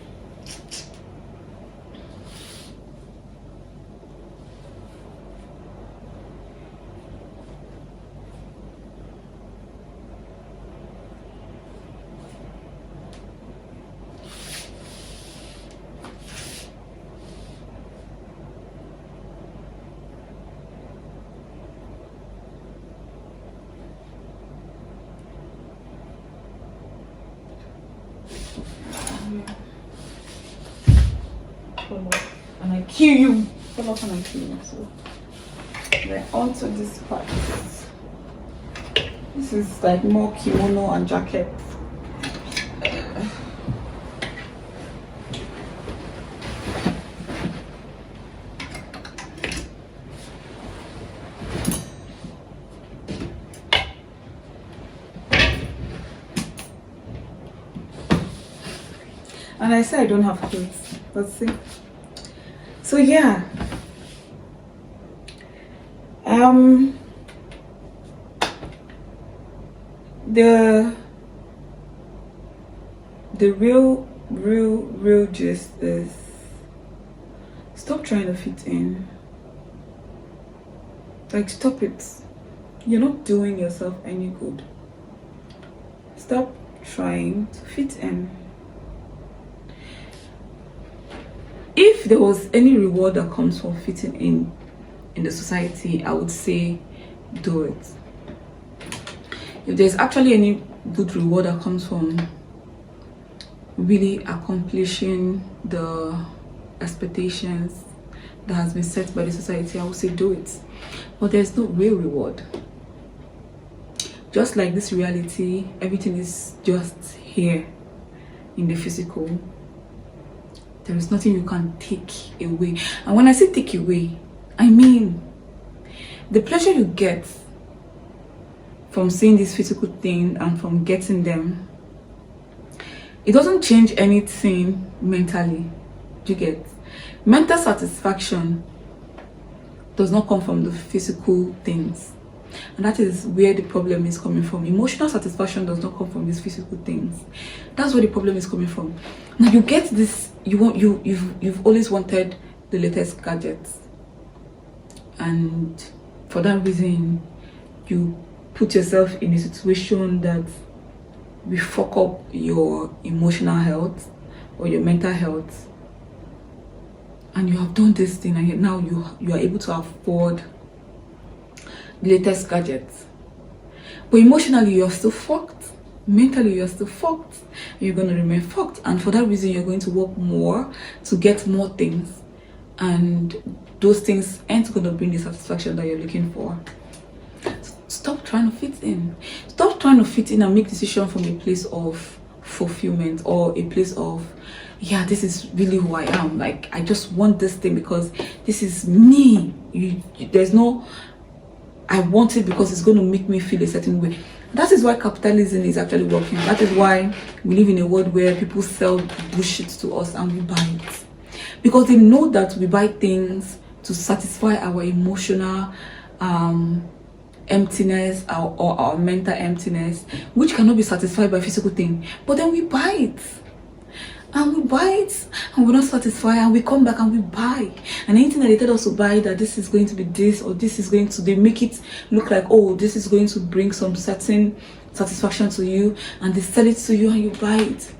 A: And I kill you. Come up and I kill you. So then onto this part. This is like more kimono and jacket. And I say I don't have clothes. Let's see. So yeah. The real gist is, stop trying to fit in. Like, stop it. You're not doing yourself any good. Stop trying to fit in. If there was any reward that comes from fitting in the society, I would say do it. If there's actually any good reward that comes from really accomplishing the expectations that has been set by the society, I would say do it. But there's no real reward. Just like this reality, everything is just here in the physical. There is nothing you can take away. And when I say take away, I mean the pleasure you get from seeing this physical thing and from getting them, it doesn't change anything mentally. You get mental satisfaction does not come from the physical things. And that is where the problem is coming from. Emotional satisfaction does not come from these physical things. That's where the problem is coming from. Now you get this, you've always wanted the latest gadgets, and for that reason you put yourself in a situation that will fuck up your emotional health or your mental health, and you have done this thing, and yet now you are able to afford the latest gadgets, but emotionally you're still fucked, mentally you're still fucked, and you're going to remain fucked. And for that reason you're going to work more to get more things, and those things ain't going to bring the satisfaction that you're looking for. Stop trying to fit in. Stop trying to fit in and make decisions from a place of fulfillment, or a place of, yeah, this is really who I am. Like, I just want this thing because this is me. There's no, I want it because it's going to make me feel a certain way. That is why capitalism is actually working. That is why we live in a world where people sell bullshit to us and we buy it. Because they know that we buy things to satisfy our emotional emptiness, or our mental emptiness, which cannot be satisfied by physical thing. But then we buy it. And we buy it, and we're not satisfied, and we come back and we buy. And anything that they tell us to buy, that this is going to be this, or this is going to, they make it look like, oh, this is going to bring some certain satisfaction to you, and they sell it to you and you buy it.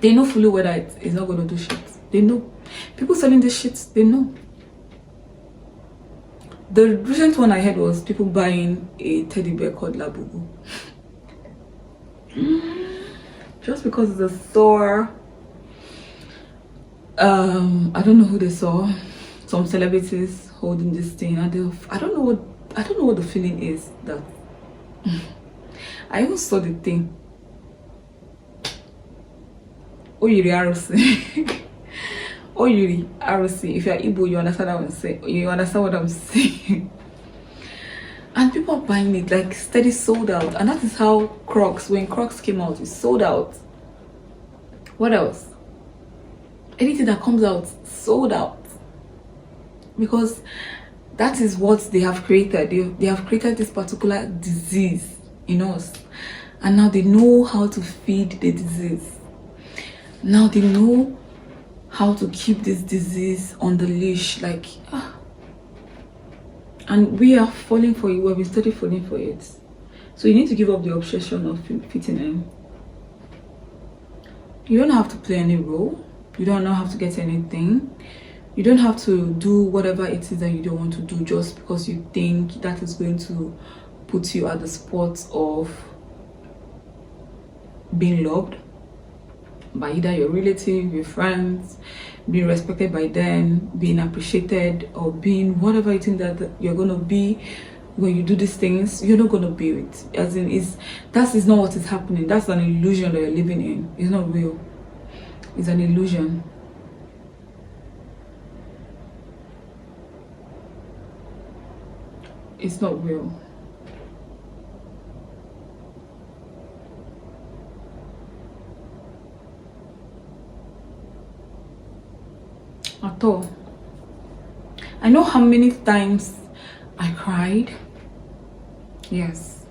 A: They know fully whether it is not going to do shit. They know. People selling this shit, they know. The recent one I heard was people buying a teddy bear called Labubu. Just because it's a store. I don't know who they saw. Some celebrities holding this thing, and I don't know what the feeling is that I even saw the thing. Oyiri Arusi. Oyiri Arusi. If you're Igbo, you understand what I'm saying. You understand what I'm saying. And people are buying it like steady, sold out. And that is how Crocs, when Crocs came out, it sold out. What else? Anything that comes out, sold out. Because that is what they have created. They have created this particular disease in us. And now they know how to feed the disease. Now they know how to keep this disease on the leash. Like, and we are falling for it. We've been steady falling for it. So you need to give up the obsession of fitting in. You don't have to play any role. You don't have to get anything. You don't have to do whatever it is that you don't want to do just because you think that is going to put you at the spot of being loved by either your relative, your friends, being respected by them, being appreciated, or being whatever you think that you're going to be. When you do these things, you're not going to be it. As in, that is not what is happening. That's an illusion that you're living in. It's not real. It's an illusion. It's not real. At all. I know how many times I cried. Yes,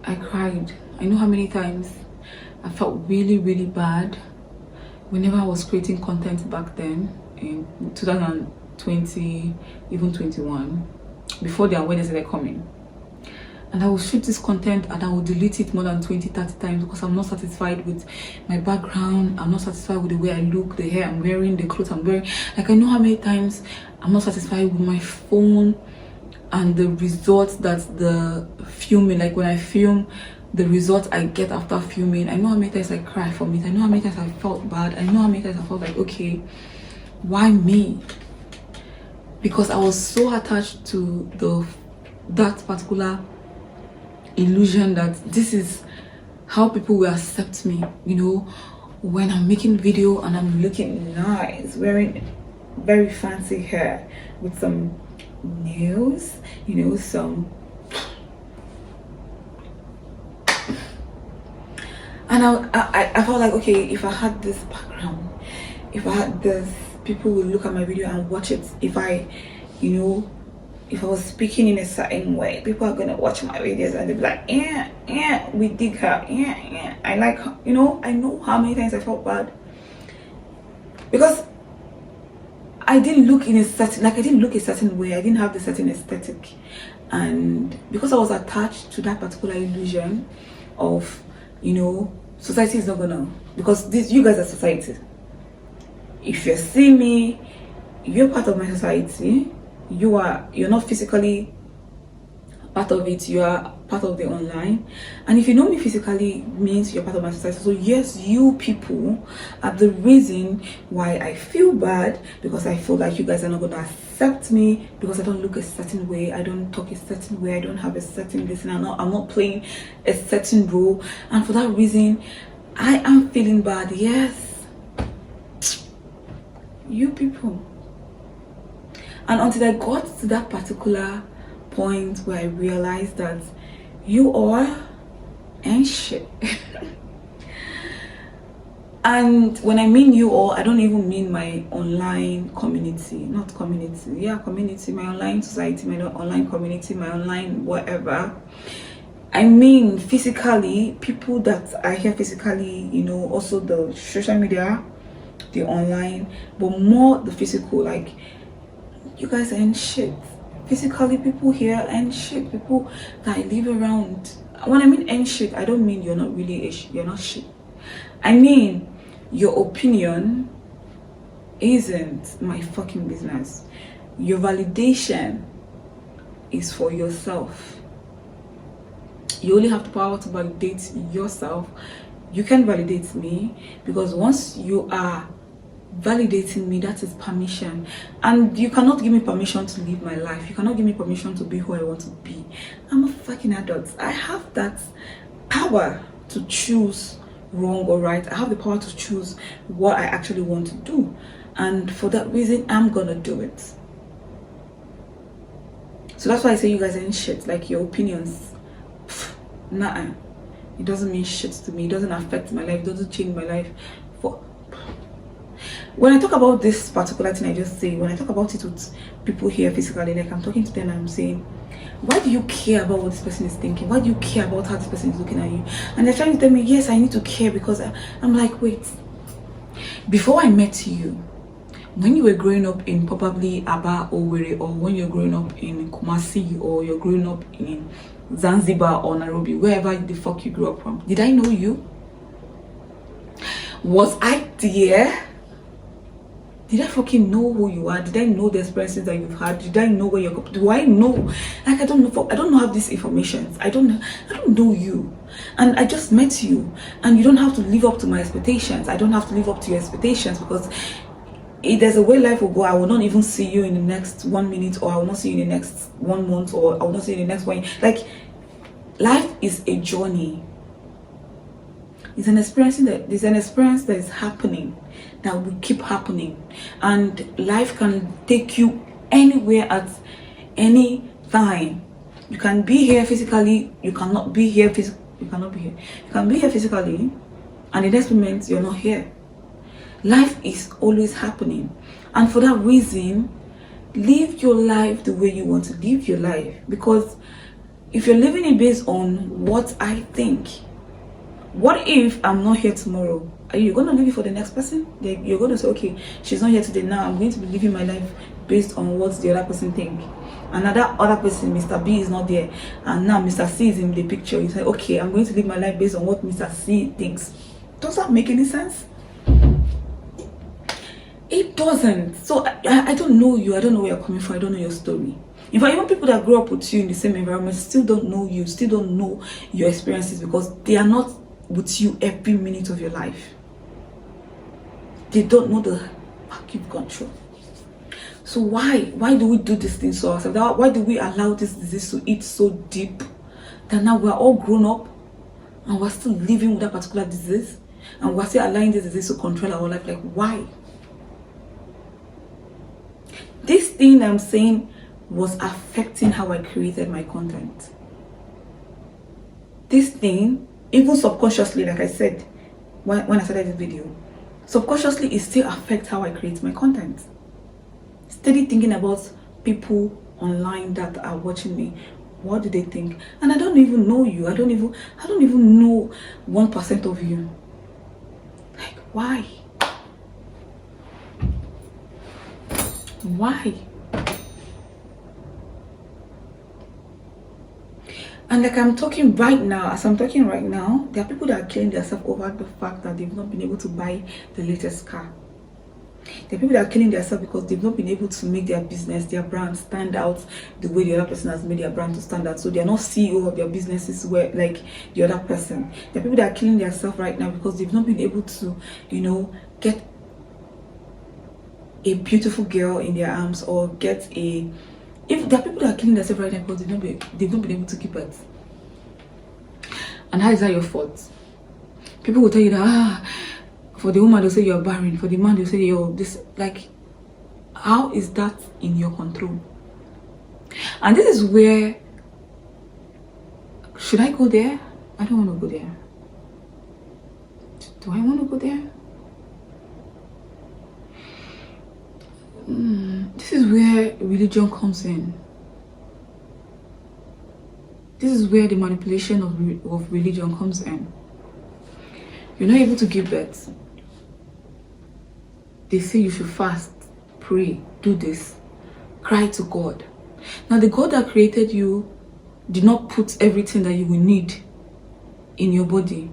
A: I cried. I know how many times I felt really, really bad whenever I was creating content back then in 2020, even 21, before the awareness started coming. And I will shoot this content and I will delete it more than 20, 30 times because I'm not satisfied with my background. I'm not satisfied with the way I look, the hair I'm wearing, the clothes I'm wearing. Like, I know how many times I'm not satisfied with my phone and the results that the filming, like when I film, the results I get after filming. I know how many times I cry from it. I know how many times I felt bad. I know how many times I felt like, okay, why me? Because I was so attached to that particular illusion that this is how people will accept me, you know, when I'm making video and I'm looking nice, wearing very fancy hair with some nails, you know, some, and I felt like, okay, if I had this background, if I had this, people will look at my video and watch it. If I, you know, if I was speaking in a certain way, people are gonna watch my videos and they'll be like, yeah, we dig her, yeah, I like her. You know, I know how many times I felt bad because I didn't look a certain way. I didn't have the certain aesthetic, and because I was attached to that particular illusion of, you know, society is not gonna, because you guys are society. If you see me, you're part of my society. You're not physically part of it, you are part of the online. And if you know me physically, means you're part of my society. So yes, you people are the reason why I feel bad, because I feel like you guys are not going to accept me because I don't look a certain way, I don't talk a certain way, I don't have a certain listen, I'm not playing a certain role, and for that reason I am feeling bad. Yes, you people. And until I got to that particular point where I realized that you all ain't shit. And when I mean you all, I don't even mean my online community, not community, yeah, community, my online society, my online community, my online whatever. I mean physically, people that are here physically, you know, also the social media, the online, but more the physical. Like, you guys ain't shit. Physically, people here ain't shit. People that I live around. When I mean ain't shit, I don't mean you're not really you're not shit. I mean your opinion isn't my fucking business. Your validation is for yourself. You only have the power to validate yourself. You can validate me, because once you are validating me, that is permission, and you cannot give me permission to live my life. You cannot give me permission to be who I want to be. I'm a fucking adult. I have that power to choose wrong or right. I have the power to choose what I actually want to do, and for that reason I'm gonna do it. So that's why I say you guys ain't shit. Like, your opinions, nah, it doesn't mean shit to me. It doesn't affect my life, it doesn't change my life. When I talk about this particular thing, I just say, when I talk about it with people here physically, like I'm talking to them and I'm saying, why do you care about what this person is thinking? Why do you care about how this person is looking at you? And they're trying to tell me, yes, I need to care, because I'm like, wait, before I met you, when you were growing up in probably Aba or Owerri, or when you're growing up in Kumasi, or you're growing up in Zanzibar or Nairobi, wherever the fuck you grew up from, did I know you? Was I there? Did I fucking know who you are? Did I know the experiences that you've had? Did I know where you're? Do I know? Like, I don't know. I don't know have this information. I don't know you, and I just met you, and you don't have to live up to my expectations. I don't have to live up to your expectations, because if there's a way life will go, I will not even see you in the next 1 minute, or I will not see you in the next 1 month, or I will not see you in the next 1 year. Like, life is a journey. It's an experience that is happening, that will keep happening, and life can take you anywhere at any time. You can be here physically, you cannot be here physically. You can be here physically, and the next moment you're not here. Life is always happening, and for that reason, live your life the way you want to live your life. Because if you're living it based on what I think, what if I'm not here tomorrow? Are you going to leave it for the next person? You're going to say, okay, she's not here today, now I'm going to be living my life based on what the other person think. And that other person, Mr. B, is not there, and now Mr. C is in the picture. You say, okay, I'm going to live my life based on what Mr. C thinks. Does that make any sense? It doesn't. So I don't know you. I don't know where you're coming from. I don't know your story. In fact, even people that grew up with you in the same environment still don't know you, still don't know your experiences, because they are not with you every minute of your life. They don't know the fuck you've gone through. So why do we do this thing to ourselves? Why do we allow this disease to eat so deep that now we're all grown up and we're still living with that particular disease, and we're still allowing this disease to control our life? Like, why? This thing I'm saying was affecting how I created my content. This thing, even subconsciously, like I said when I started this video, subconsciously it still affects how I create my content. Steady thinking about people online that are watching me, what do they think? And I don't even know you. I don't even know 1% of you. Like, why? Why? And like I'm talking right now, as I'm talking right now, there are people that are killing themselves over the fact that they've not been able to buy the latest car. There are people that are killing themselves because they've not been able to make their business, their brand stand out the way the other person has made their brand to stand out. So they're not CEO of their businesses where like the other person. There are people that are killing themselves right now because they've not been able to, you know, get a beautiful girl in their arms or get a... If there are people that are killing themselves right now because they've not been able to keep it. And how is that your fault? People will tell you that, for the woman they'll say you're barren, for the man they'll say you're this. Like, how is that in your control? And this is where, should I go there? I don't want to go there. Do I want to go there? This is where religion comes in. This is where the manipulation of religion comes in. You're not able to give birth. They say you should fast, pray, do this, cry to God. Now the God that created you did not put everything that you will need in your body.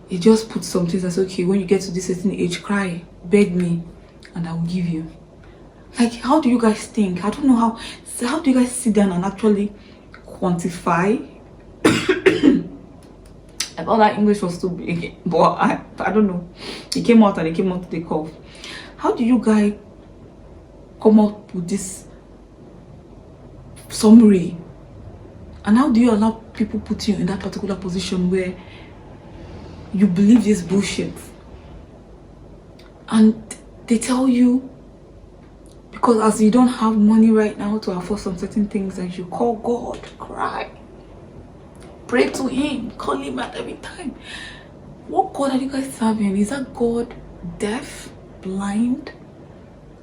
A: He just put some things that's okay. When you get to this certain age, cry, beg me, and I will give you. Like, how do you guys think? I don't know how do you guys sit down and actually quantify? I thought that English was too big, but I don't know. It came out and it came out to the cough. How do you guys come up with this summary? And how do you allow people put you in that particular position where you believe this bullshit? And they tell you, because as you don't have money right now to afford some certain things, that you call God, cry, pray to him, call him at every time. What God are you guys serving? Is that God deaf, blind?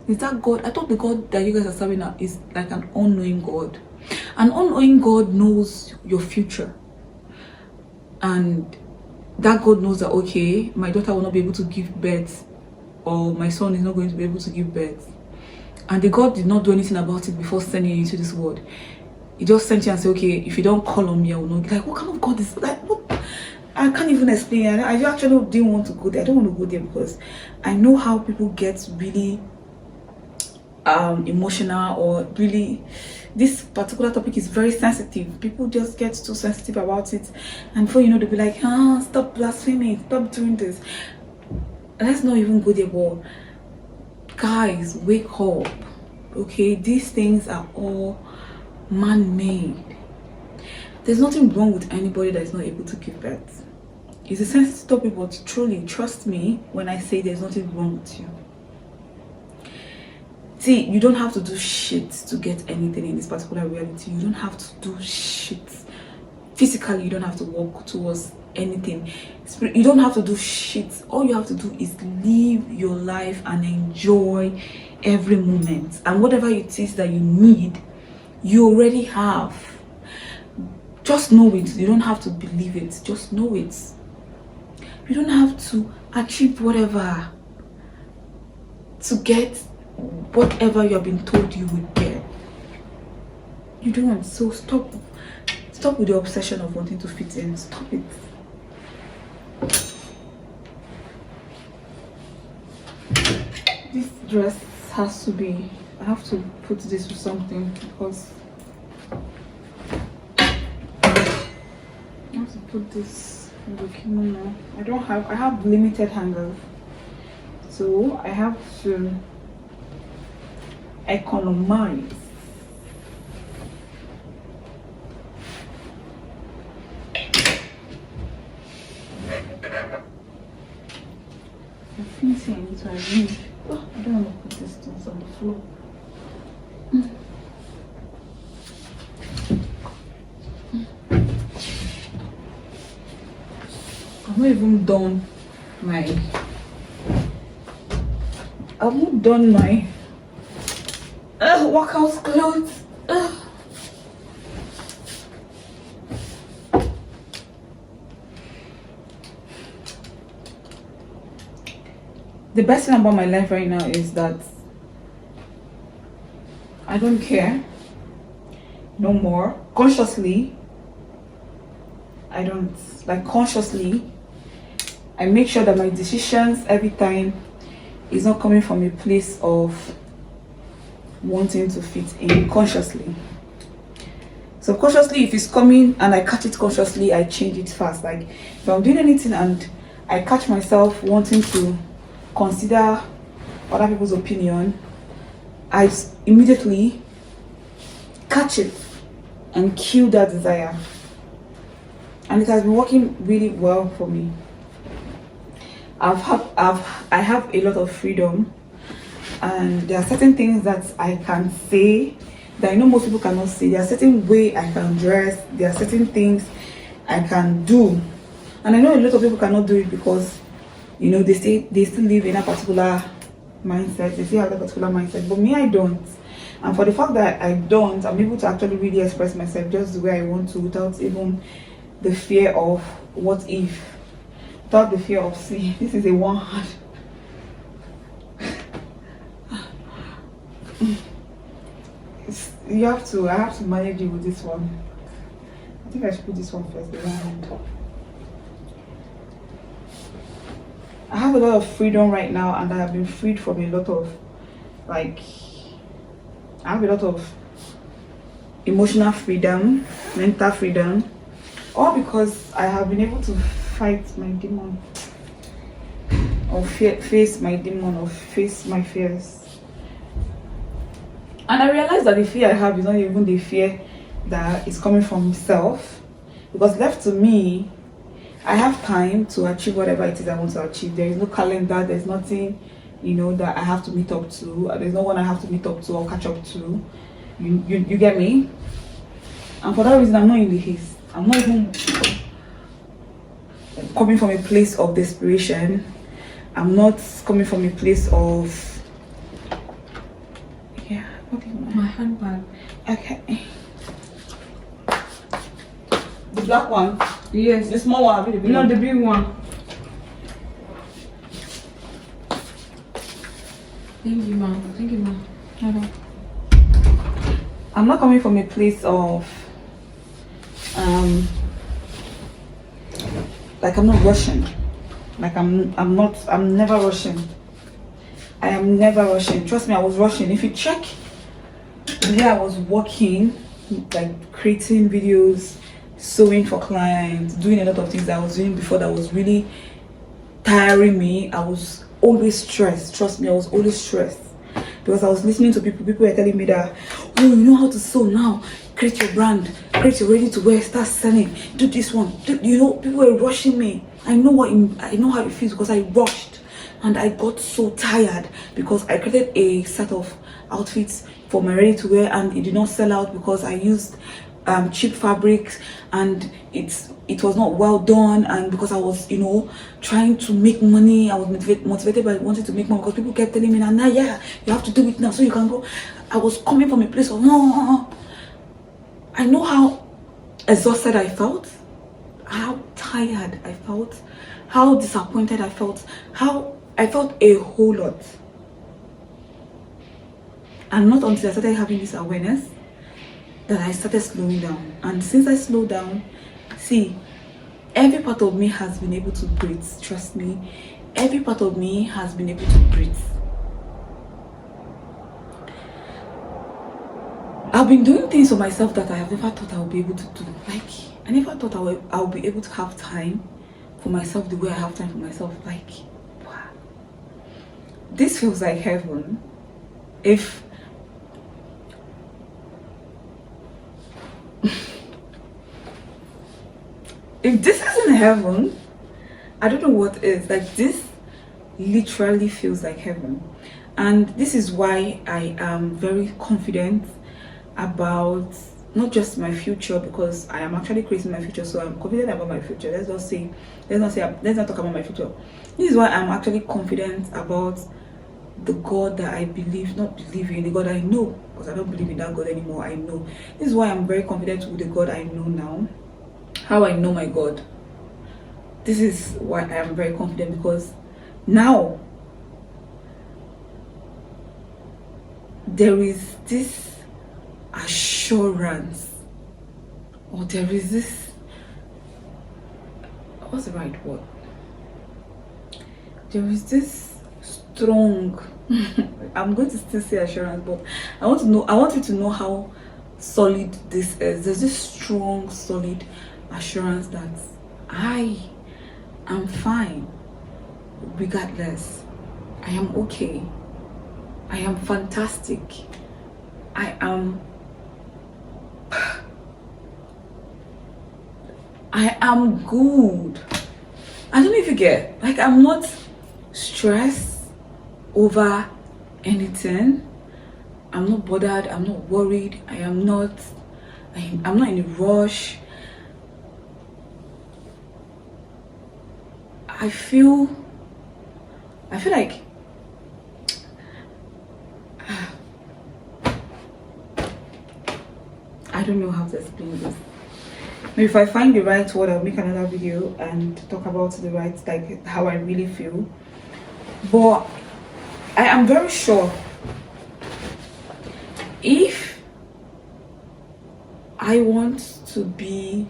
A: Is that God? I thought the God that you guys are serving is like an unknowing God. An unknowing God knows your future, and that God knows that, okay, my daughter will not be able to give birth, or my son is not going to be able to give birth. And the God did not do anything about it before sending you into this world. He just sent you and said, okay, if you don't call on me, I will not. Like, what kind of God is like? What? I can't even explain. I actually didn't want to go there. I don't want to go there because I know how people get really emotional, or really, this particular topic is very sensitive. People just get too sensitive about it, and before you know, they'll be like, stop blaspheming, stop doing this. Let's not even go there. But guys, wake up. Okay, these things are all man-made. There's nothing wrong with anybody that is not able to give birth. It's a sensitive topic, but truly, trust me when I say there's nothing wrong with you. See, you don't have to do shit to get anything in this particular reality. You don't have to do shit. Physically, you don't have to walk towards anything. You don't have to do shit. All you have to do is live your life and enjoy every moment. And whatever it is that you need, you already have. Just know it. You don't have to believe it. Just know it. You don't have to achieve whatever to get whatever you have been told you would get. You don't. So stop with the obsession of wanting to fit in. Stop it. This dress has to be, I have to put this with something because I have to put this in the kimono. I have limited hangers, so I have to economize. I think I need to arrange. Oh, I don't want to put these things on the floor. I've not even done my workout clothes. The best thing about my life right now is that I don't care no more. Consciously, I don't, like, consciously I make sure that my decisions every time is not coming from a place of wanting to fit in. Consciously, so consciously, if it's coming and I catch it consciously, I change it fast. Like, if I'm doing anything and I catch myself wanting to consider other people's opinion, I immediately catch it and kill that desire. And it has been working really well for me. I have a lot of freedom, and there are certain things that I can say that I know most people cannot say. There are certain way I can dress. There are certain things I can do, and I know a lot of people cannot do it because, you know, they still live in a particular mindset. They still have a particular mindset, but me, I don't. And for the fact that I don't, I'm able to actually really express myself just the way I want to, without even the fear of what if, without the fear of, see, this is a one hand. I have to manage it with this one. I think I should put this one first, the one hand. I have a lot of freedom right now, and I have been freed from a lot of, like, I have a lot of emotional freedom, mental freedom, all because I have been able to fight my demon, or face my demon, or face my fears. And I realized that the fear I have is not even the fear that is coming from self, because left to me, I have time to achieve whatever it is I want to achieve. There is no calendar, there's nothing, you know, that I have to meet up to. There's no one I have to meet up to or catch up to. You get me? And for that reason, I'm not in the haste. I'm not even coming from a place of desperation. I'm not coming from a place of, yeah, okay,
C: My handbag.
A: okay. The black one?
C: Yes.
A: The small one? The big
C: No,
A: one?
C: the big one. Thank you, ma'am. Thank you, ma'am.
A: Okay. I'm not coming from a place of like, I'm not rushing. Like, I'm never rushing. I am never rushing. Trust me, I was rushing. If you check the day I was working, like creating videos, sewing for clients, doing a lot of things that I was doing before that was really tiring me, I was always stressed. Trust me, I was always stressed. Because I was listening to people were telling me that, oh, you know how to sew now, create your brand, create your ready to wear, start selling, do this one, you know, people were rushing me. I know how it feels, because I rushed and I got so tired because I created a set of outfits for my ready to wear and it did not sell out because I used cheap fabrics and it was not well done, and because I was, you know, trying to make money. I was motivated by wanting to make money because people kept telling me, nah, yeah, you have to do it now so you can go. I was coming from a place of no. I know how exhausted I felt, how tired I felt, how disappointed I felt, how I felt a whole lot. And not until I started having this awareness that I started slowing down. And since I slowed down, see, every part of me has been able to breathe. Trust me, every part of me has been able to breathe. I've been doing things for myself that I have never thought I would be able to do. Like, I never thought I would be able to have time for myself the way I have time for myself. Like, wow. This feels like heaven. If this isn't heaven, I don't know what is. Like, this literally feels like heaven. And this is why I am very confident about not just my future, because I am actually creating my future, so I'm confident about my future. Let's not talk about my future. This is why I'm actually confident about the God that I believe, not believe in, the God I know, because I don't believe in that God anymore. I know. This is why I'm very confident with the God I know now. How I know my God. This is why I am very confident, because now there is this assurance, or there is this, what's the right word? There is this strong I'm going to still say assurance, but I want you to know how solid this is. There's this strong, solid assurance that I am fine regardless. I am okay. I am fantastic. I am good. I don't know if you get, like, I'm not stressed over anything. I'm not bothered. I'm not worried. I'm not in a rush. I feel like I don't know how to explain this. Maybe if I find the right word, I'll make another video and talk about the right, like, how I really feel. But I am very sure if I want to be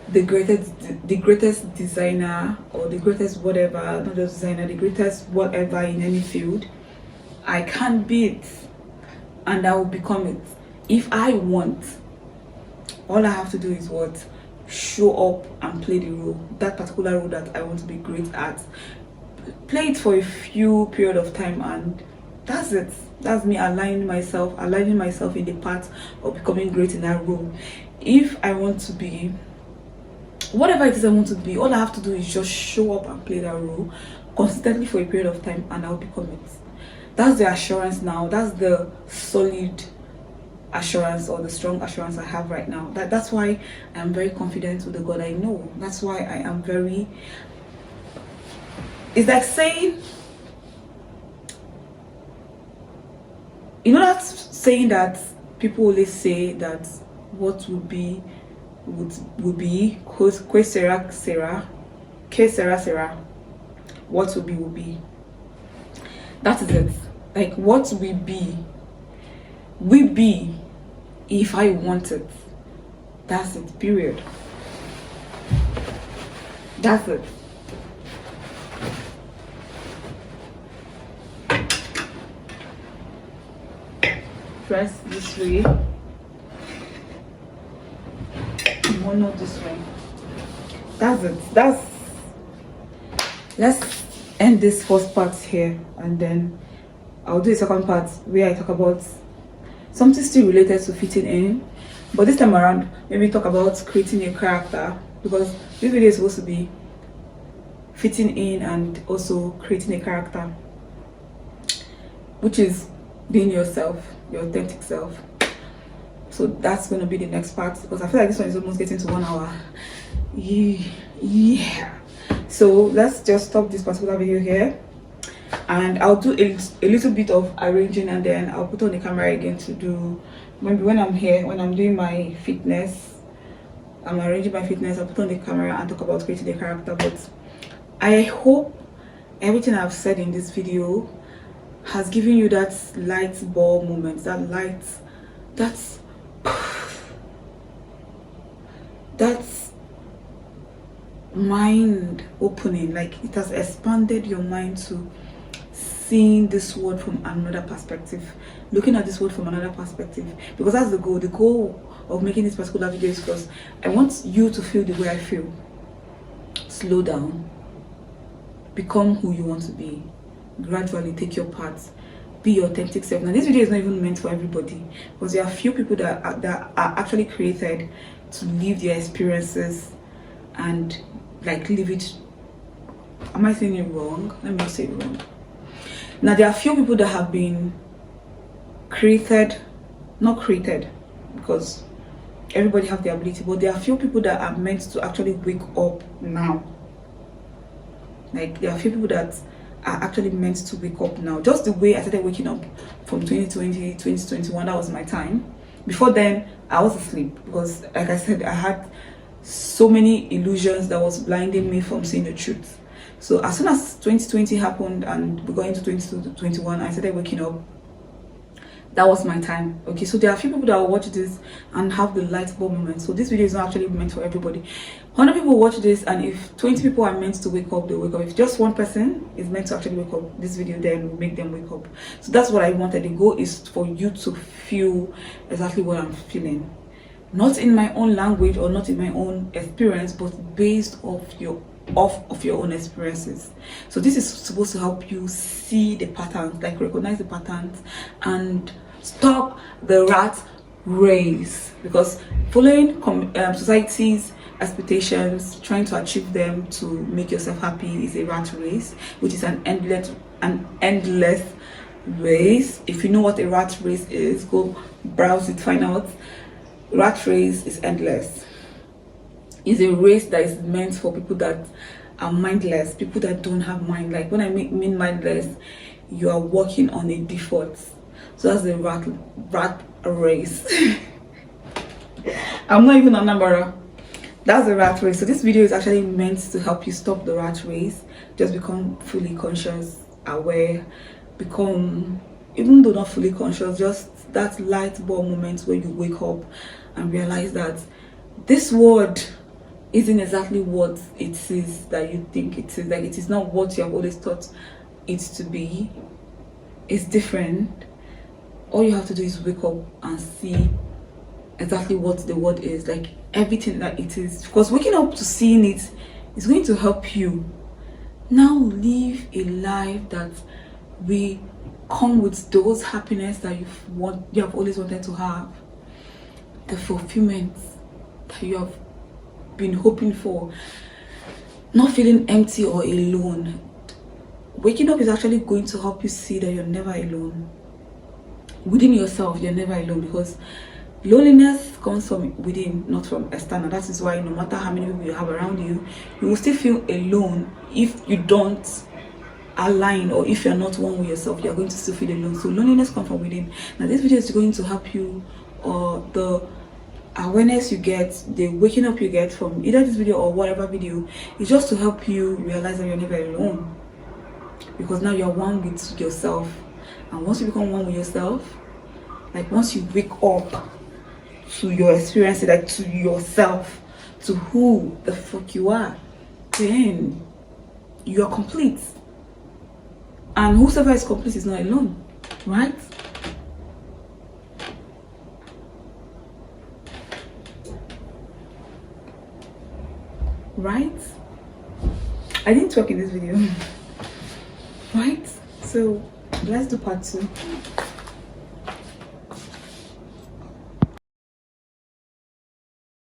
A: the greatest designer, or the greatest whatever, not just designer, the greatest whatever in any field, I can't be it, and I will become it. If I want, all I have to do is what? Show up and play the role, that particular role that I want to be great at. Play it for a few period of time, and that's it. That's me aligning myself in the path of becoming great in that role. If I want to be whatever it is I want to be, all I have to do is just show up and play that role consistently for a period of time, and I'll become it. That's the assurance now. That's the solid assurance, or the strong assurance I have right now. That's why I'm very confident with the God I know. That's why I am very, it's like saying, you know that saying that people always say that what would be que sera sera, what will be. That is it. Like, what we be if I want it. That's it, period. That's it. Press this way, mono this way. That's it. Let's end this first part here, and then I'll do a second part where I talk about something still related to fitting in, but this time around maybe talk about creating a character, because this video is supposed to be fitting in and also creating a character, which is being yourself, your authentic self. So that's going to be the next part, because I feel like this one is almost getting to 1 hour. Yeah. So let's just stop this particular video here, and I'll do a little bit of arranging, and then I'll put on the camera again to do, maybe when I'm here, when I'm doing my fitness, I'm arranging my fitness, I'll put on the camera and talk about creating a character. But I hope everything I've said in this video has given you that light bulb moment, that's mind opening. Like, it has expanded your mind to seeing this world from another perspective, looking at this world from another perspective, because that's the goal of making this particular video, is because I want you to feel the way I feel. Slow down, become who you want to be, gradually take your path, be your authentic self. Now, this video is not even meant for everybody, because there are few people that are actually created to live their experiences and like live it. Am I saying it wrong? Let me just say it wrong. Now, there are few people that have been not created, because everybody have the ability, but there are few people that are meant to actually wake up now Like there are few people that are actually meant to wake up now. Just the way I started waking up from 2020, 2021, that was my time. Before then, I was asleep because, like I said, I had so many illusions that was blinding me from seeing the truth. So as soon as 2020 happened and we got into 2021, I started waking up. That was my time. Okay, so there are a few people that will watch this and have the light bulb moment. So this video is not actually meant for everybody. 100 people watch this, and if 20 people are meant to wake up, they wake up. If just one person is meant to actually wake up, this video then will make them wake up. So that's what I wanted. The goal is for you to feel exactly what I'm feeling, not in my own language or not in my own experience, but based off your own experiences. So this is supposed to help you see the patterns, like recognize the patterns and stop the rat race, because following society's expectations, trying to achieve them to make yourself happy is a rat race, which is an endless race. If you know what a rat race is, go browse it, find out. Rat race is endless. It's a race that is meant for people that are mindless, people that don't have mind. Like when I mean mindless, you are working on a default. So that's the rat race. I'm not even a number. That's the rat race. So this video is actually meant to help you stop the rat race. Just become fully conscious, aware, become, even though not fully conscious, just that light bulb moment where you wake up and realize that this world isn't exactly what it is that you think it is. Like, it is not what you have always thought it to be. It's different. All you have to do is wake up and see exactly what the world is, like everything that it is. Because waking up to seeing it is going to help you now live a life that will come with those happiness that you have always wanted to have, the fulfillment that you have been hoping for, not feeling empty or alone. Waking up is actually going to help you see that you're never alone. Within yourself, you're never alone, because loneliness comes from within, not from external. That is why no matter how many people you have around you, you will still feel alone if you don't align, or if you're not one with yourself, you're going to still feel alone. So loneliness comes from within. Now this video is going to help you, or the awareness you get, the waking up you get from either this video or whatever video, is just to help you realize that you're never alone, because now you're one with yourself. And once you become one with yourself, like once you wake up to your experience, like to yourself, to who the fuck you are, then you are complete. And whosoever is complete is not alone, right? Right? I didn't talk in this video. Right? So let's do part 2.